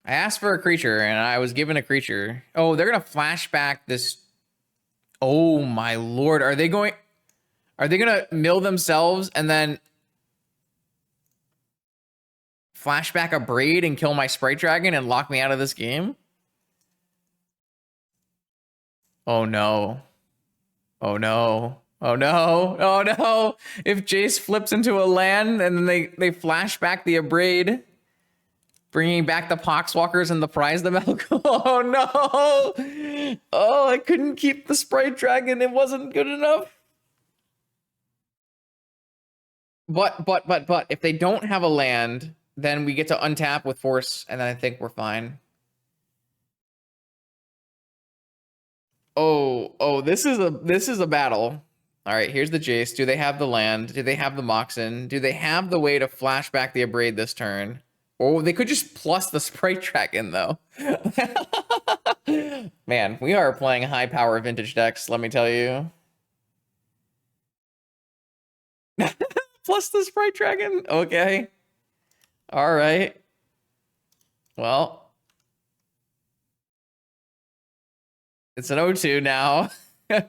I asked for a creature, and I was given a creature. Oh, they're going to flash back this... Oh, my lord. Are they going to mill themselves and then... flash back a braid and kill my sprite dragon and lock me out of this game? Oh, no. Oh no. Oh no. Oh no. If Jace flips into a land and then they flash back the Abrade, bringing back the Poxwalkers and the Prize the Malcolm. Oh no. Oh, I couldn't keep the Sprite Dragon. It wasn't good enough. But if they don't have a land, then we get to untap with Force, and then I think we're fine. Oh, this is a battle. All right, here's the Jace. Do they have the land? Do they have the Moxen? Do they have the way to flash back the Abrade this turn? Oh, they could just plus the Sprite Dragon, though. Man, we are playing high power vintage decks, let me tell you. Plus the Sprite Dragon? Okay. All right. Well... It's an O2 now. All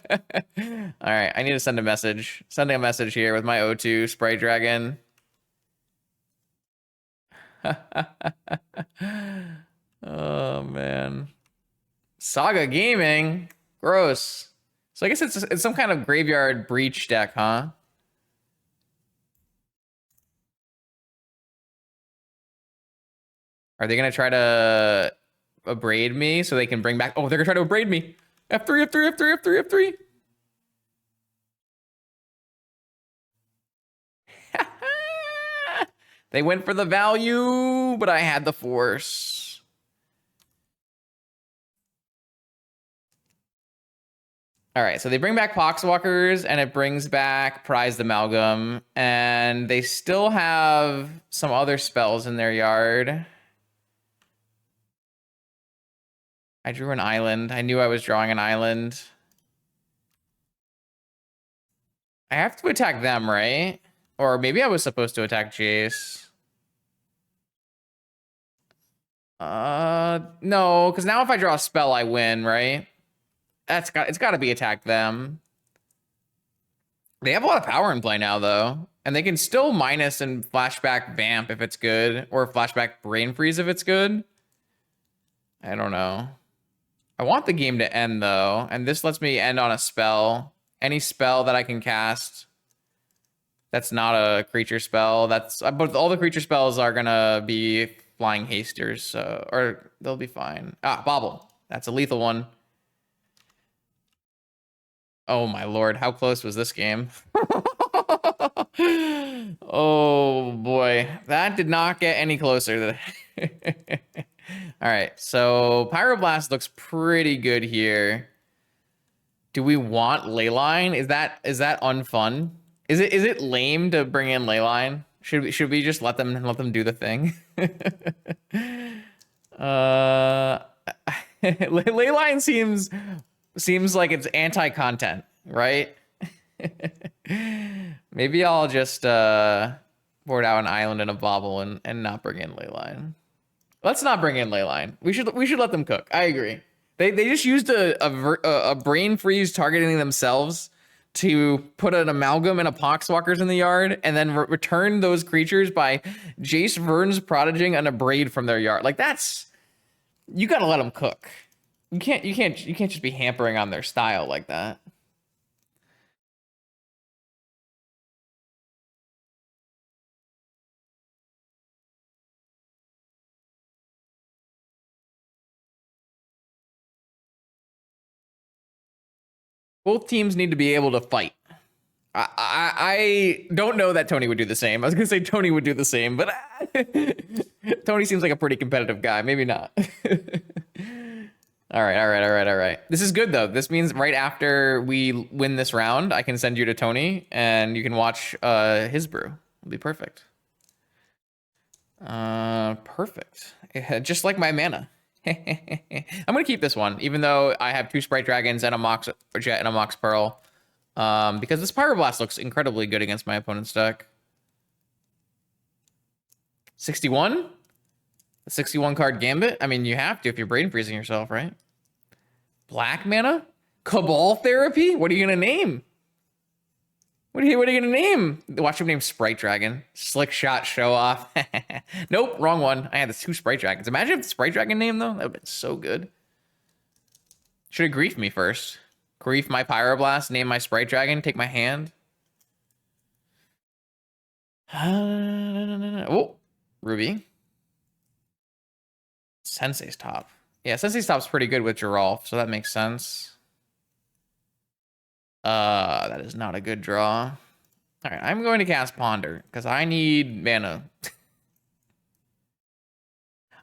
right, I need to send a message. Sending a message here with my O2 Sprite Dragon. Oh, man. Saga Gaming? Gross. So I guess it's some kind of graveyard breach deck, huh? Are they going to try to... abrade me so they can bring back... Oh, they're gonna try to abrade me. F3, F3, F3, F3, F3. They went for the value, but I had the force. All right, so they bring back Poxwalkers, and it brings back Prized Amalgam, and they still have some other spells in their yard. I drew an island. I knew I was drawing an island. I have to attack them, right? Or maybe I was supposed to attack Jace. No, because now if I draw a spell, I win, right? It's got to be attack them. They have a lot of power in play now, though. And they can still minus and flashback Vamp if it's good, or flashback Brain Freeze if it's good. I don't know. I want the game to end, though, and this lets me end on a spell. Any spell that I can cast that's not a creature spell. But all the creature spells are gonna be flying hasters, so, or they'll be fine. Ah, Bobble. That's a lethal one. Oh my lord, how close was this game? Oh boy, that did not get any closer. All right, so Pyroblast looks pretty good here. Do we want Leyline? Is that unfun? Is it lame to bring in Leyline? Should we just let them do the thing? Leyline seems like it's anti-content, right? Maybe I'll just board out an island and a Bobble and not bring in Leyline. Let's not bring in Leyline. We should let them cook. I agree. They just used a brain freeze targeting themselves to put an amalgam and a poxwalkers in the yard, and then return those creatures by Jace Vern's prodiging an abrade from their yard. Like that's, you gotta let them cook. You can't just be hampering on their style like that. Both teams need to be able to fight. I don't know that Tony would do the same. I was gonna say Tony would do the same, but Tony seems like a pretty competitive guy. Maybe not. All right. This is good though. This means right after we win this round, I can send you to Tony and you can watch his brew. It'll be perfect. Perfect. Just like my mana. I'm gonna keep this one, even though I have 2 Sprite Dragons and a Mox Jet and a Mox Pearl. Because this Pyroblast looks incredibly good against my opponent's deck. 61? A 61 card Gambit? I mean, you have to if you're brain freezing yourself, right? Black mana? Cabal Therapy? What are you gonna name? What are you gonna name? Watch him name Sprite Dragon. Slickshot show off. Nope, wrong one. I had the 2 Sprite Dragons. Imagine if the Sprite Dragon name though. That would have been so good. Should have griefed me first. Grief my Pyroblast, name my Sprite Dragon, take my hand. Oh, Ruby. Sensei's Top. Yeah, Sensei's Top's pretty good with Geralf, so that makes sense. That is not a good draw. All right, I'm going to cast Ponder because I need mana.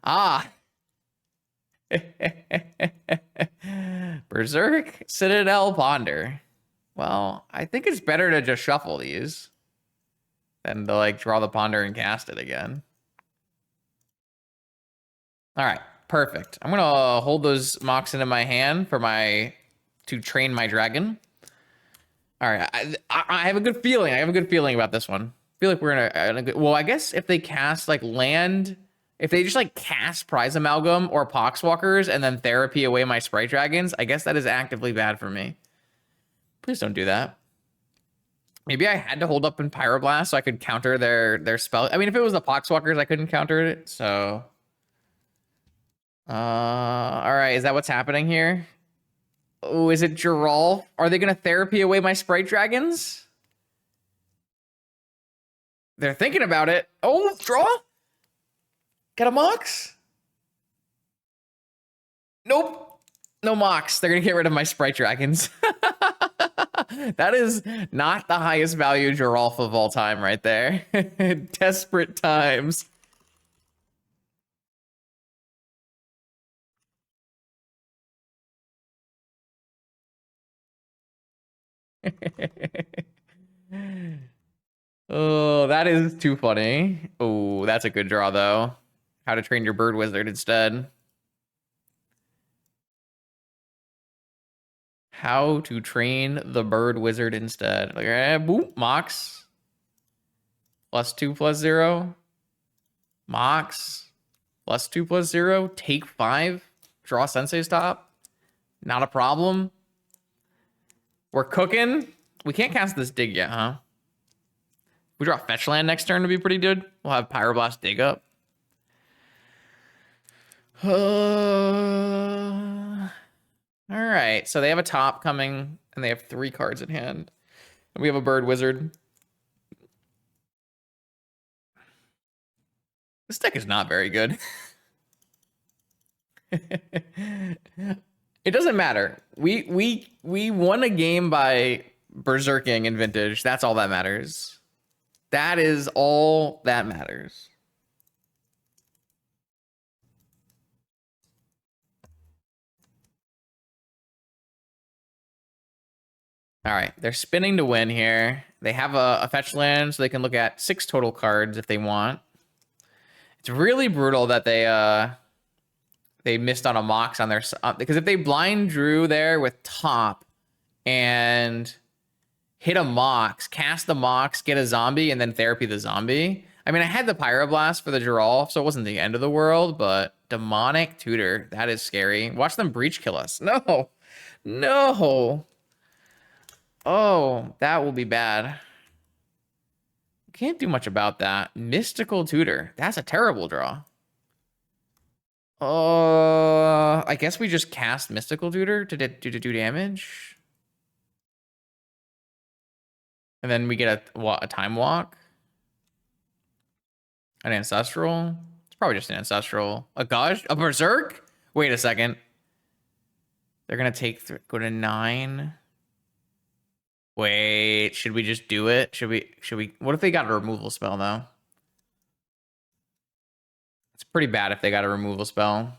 Ah. Berserk, Citadel, Ponder. Well, I think it's better to just shuffle these than to like draw the Ponder and cast it again. All right, perfect. I'm gonna hold those Mox into my hand for to train my dragon. All right, I have a good feeling. I have a good feeling about this one. I feel like we're in a good, well, I guess if they cast like land, if they just like cast Prize Amalgam or Poxwalkers and then therapy away my Sprite Dragons, I guess that is actively bad for me. Please don't do that. Maybe I had to hold up in Pyroblast so I could counter their spell. I mean, if it was the Poxwalkers, I couldn't counter it, so. All right, is that what's happening here? Oh, is it Geralf? Are they gonna therapy away my Sprite Dragons? They're thinking about it. Oh, draw? Got a Mox? Nope. No Mox. They're gonna get rid of my Sprite Dragons. That is not the highest value Geralf of all time right there. Desperate times. Oh, that is too funny. Oh, that's a good draw, though. How to Train Your Bird Wizard instead. How to Train the Bird Wizard instead. Like, boop, Mox. +2/+0. Mox. +2/+0. Take 5. Draw Sensei's Top. Not a problem. We're cooking. We can't cast this dig yet, huh? We draw Fetch Land next turn to be pretty good. We'll have Pyroblast dig up. All right, so they have a top coming, and they have 3 cards in hand. And we have a Bird Wizard. This deck is not very good. It doesn't matter. We won a game by berserking in Vintage. That's all that matters. That is all that matters. All right, they're spinning to win here. They have a fetch land, so they can look at 6 total cards if they want. It's really brutal that they missed on a Mox on their because if they blind drew there with top and hit a Mox, cast the Mox, get a zombie, and then therapy the zombie, I mean, I had the Pyroblast for the draw, so it wasn't the end of the world, but Demonic Tutor, that is scary. Watch them breach kill us. No. No. Oh, that will be bad. Can't do much about that. Mystical Tutor. That's a terrible draw. I guess we just cast Mystical Tutor to do damage. And then we get a Time Walk. An Ancestral. It's probably just an Ancestral. A Gush? A Berserk? Wait a second. They're going to go to 9. Wait, should we just do it? Should we? What if they got a removal spell, though? It's pretty bad if they got a removal spell.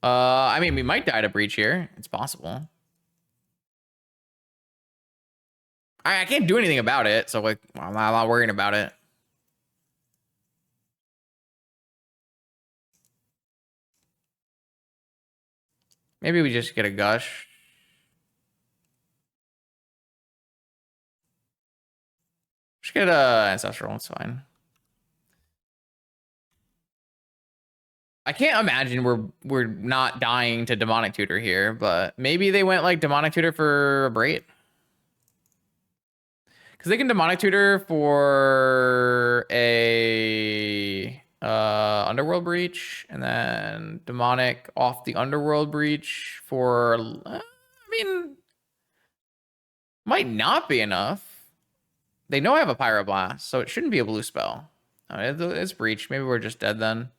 I mean, we might die to breach here. It's possible. I can't do anything about it, so like I'm not worrying about it. Maybe we just get a Gush. Just get a Ancestral, it's fine. I can't imagine we're not dying to Demonic Tutor here, but maybe they went like Demonic Tutor for a Braid. Because they can Demonic Tutor for a Underworld Breach, and then Demonic off the Underworld Breach for, I mean, might not be enough. They know I have a Pyroblast, so it shouldn't be a blue spell. It's Breach. Maybe we're just dead then.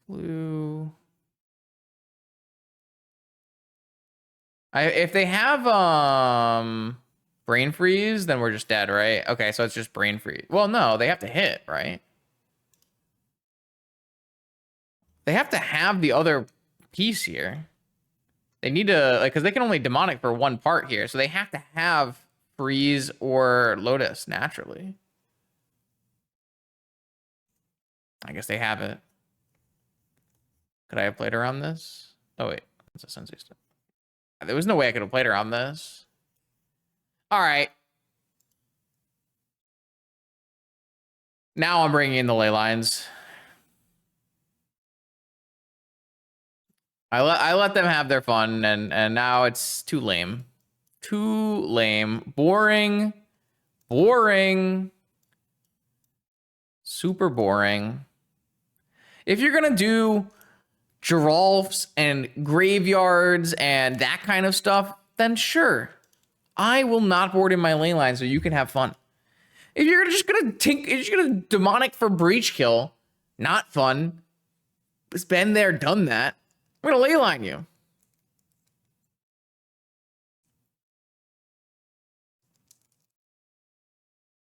Blue. If they have Brain Freeze, then we're just dead, right? Okay, so it's just Brain Freeze. Well, no, they have to hit, right? They have to have the other piece here. They need to, like, because they can only Demonic for one part here, so they have to have Freeze or Lotus naturally. I guess they have it. Could I have played around this? Oh, wait. That's a Sensei stuff. There was no way I could have played around this. All right. Now I'm bringing in the ley lines. I let them have their fun, and now it's too lame. Too lame. Boring. Boring. Super boring. If you're going to do Giralfs and graveyards and that kind of stuff, then sure. I will not board in my ley line so you can have fun. If you're just gonna Demonic for breach kill, not fun. It's been there, done that. I'm gonna ley line you.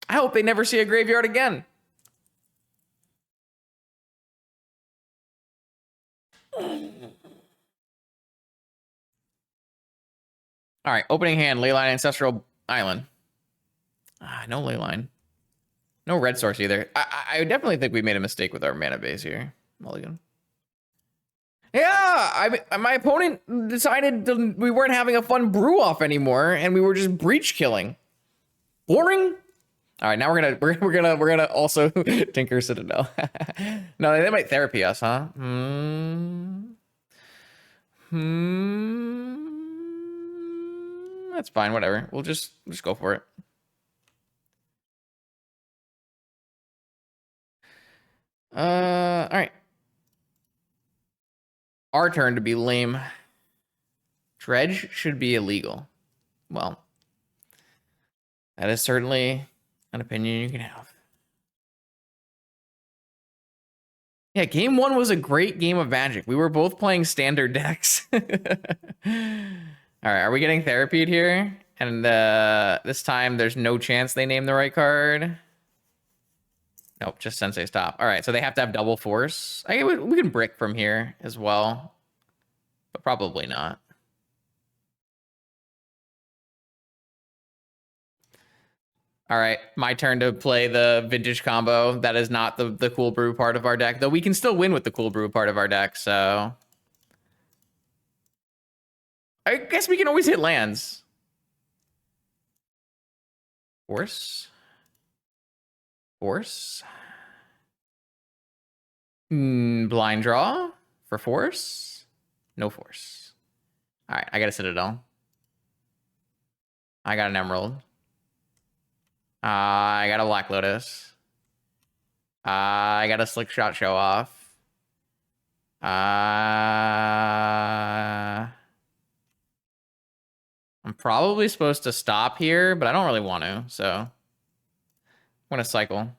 I hope they never see a graveyard again. All right, opening hand, Leyline Ancestral Island. No Leyline. No red source either. I definitely think we made a mistake with our mana base here. Mulligan. Yeah, my opponent decided we weren't having a fun brew off anymore, and we were just breach killing. Boring. All right, now we're gonna also Tinker Citadel. No, they might therapy us, huh? That's fine, whatever. We'll just go for it. All right. Our turn to be lame. Dredge should be illegal. Well, that is certainly an opinion you can have. Yeah, game 1 was a great game of Magic. We were both playing standard decks. All right, are we getting therapied here? And this time there's no chance they name the right card. Nope, just Sensei stop. All right, so they have to have double force. We can brick from here as well, but probably not. All right, my turn to play the vintage combo. That is not the cool brew part of our deck, though we can still win with the cool brew part of our deck, so I guess we can always hit lands. Force. Force. Blind draw for force. No force. All right, I got a Citadel. I got an Emerald. I got a Black Lotus. I got a Slickshot show off. I'm probably supposed to stop here, but I don't really want to, so I'm gonna cycle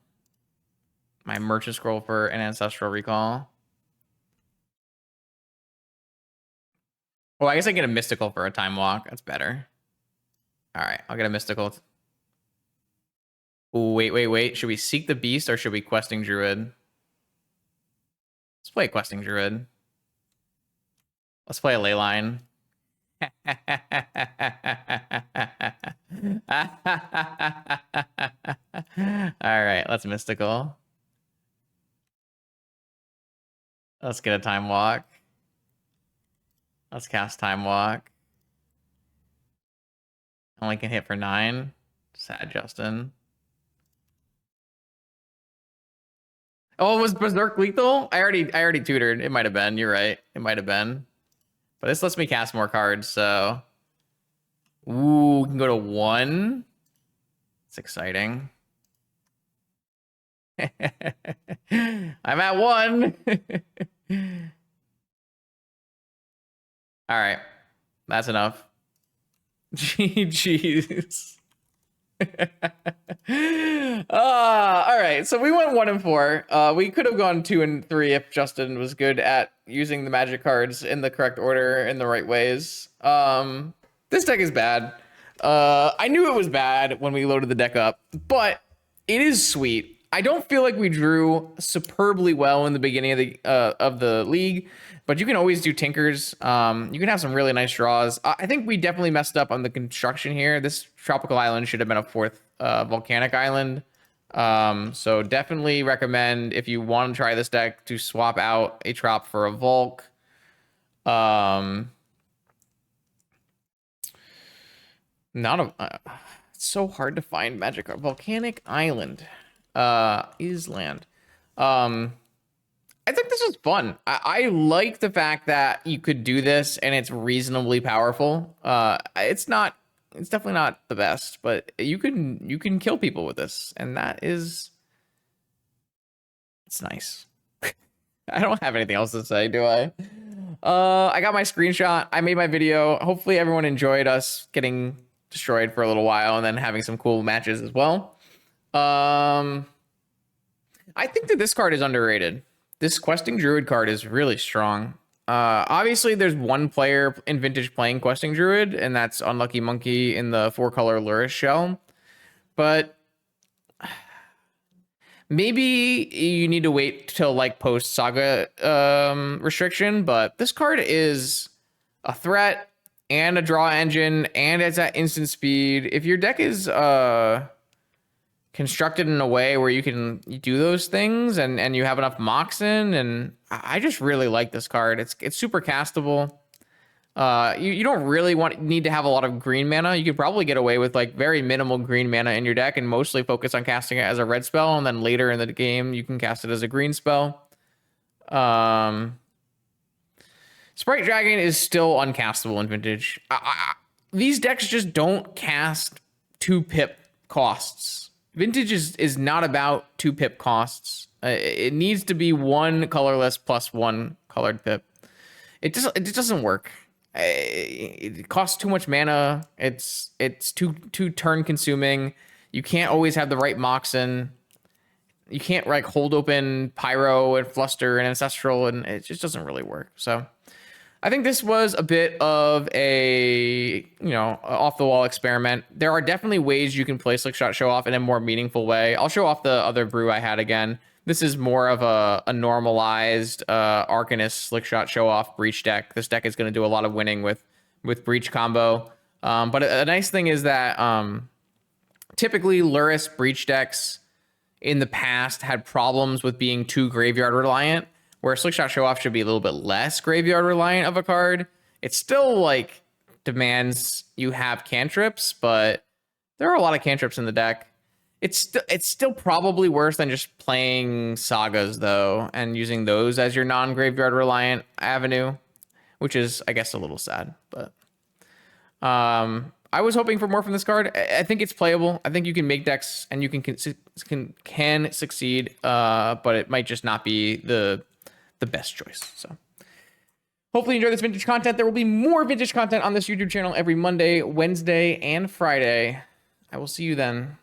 my Merchant Scroll for an Ancestral Recall. Well, I guess I get a Mystical for a Time Walk. That's better. All right, I'll get a Mystical. Ooh, wait. Should we Seek the Beast or should we Questing Druid? Let's play Questing Druid. Let's play a Leyline. All right, let's Mystical. Let's get a Time Walk. Let's cast Time Walk. Only can hit for 9. Sad Justin. Oh, was Berserk lethal? I already tutored. It might have been. You're right. It might have been. But this lets me cast more cards, so. Ooh, we can go to 1. It's exciting. I'm at 1. All right. That's enough. GG's. All right, so we went 1 and 4. We could have gone 2 and 3 if Justin was good at using the magic cards in the correct order in the right ways. This deck is bad. I knew it was bad when we loaded the deck up, but it is sweet. I don't feel like we drew superbly well in the beginning of the league, but you can always do tinkers. You can have some really nice draws. I think we definitely messed up on the construction here. This tropical island should have been a 4th volcanic island. So definitely recommend, if you want to try this deck, to swap out a trop for a Volk. It's so hard to find magic. Volcanic island is land. I think this is fun. I like the fact that you could do this and it's reasonably powerful. It's definitely not the best, but you can kill people with this, and it's nice. I don't have anything else to say, do I? I got my screenshot. I made my video. Hopefully everyone enjoyed us getting destroyed for a little while and then having some cool matches as well. I think that this card is underrated. This Questing Druid card is really strong. Obviously, there's one player in Vintage playing Questing Druid, and that's Unlucky Monkey in the 4-color Lurrus shell. But maybe you need to wait till like post Saga restriction. But this card is a threat and a draw engine, and it's at instant speed. If your deck is constructed in a way where you can do those things and you have enough Moxen, and I just really like this card. It's super castable. You don't really need to have a lot of green mana. You could probably get away with like very minimal green mana in your deck and mostly focus on casting it as a red spell, and then later in the game you can cast it as a green spell. Sprite Dragon is still uncastable in Vintage. These decks just don't cast 2-pip costs. Vintage is not about 2-pip costs. It needs to be 1 colorless plus 1 colored pip. It doesn't work. It costs too much mana. It's too turn consuming. You can't always have the right Moxen. You can't like hold open Pyro and Fluster and Ancestral, and it just doesn't really work. So I think this was a bit of a, off the wall experiment. There are definitely ways you can play Slickshot Show Off in a more meaningful way. I'll show off the other brew I had again. This is more of a normalized Arcanist Slickshot Show Off Breach deck. This deck is going to do a lot of winning with Breach combo. But a nice thing is that typically Lurrus Breach decks in the past had problems with being too graveyard reliant, where Slickshot Show Off should be a little bit less graveyard reliant of a card. It still like demands you have cantrips, but there are a lot of cantrips in the deck. It's still probably worse than just playing sagas though, and using those as your non-graveyard reliant avenue, which is, I guess, a little sad. But I was hoping for more from this card. I think it's playable. I think you can make decks and you can succeed, but it might just not be the best choice. So hopefully you enjoy this vintage content. There will be more vintage content on this YouTube channel every Monday, Wednesday, and Friday. I will see you then.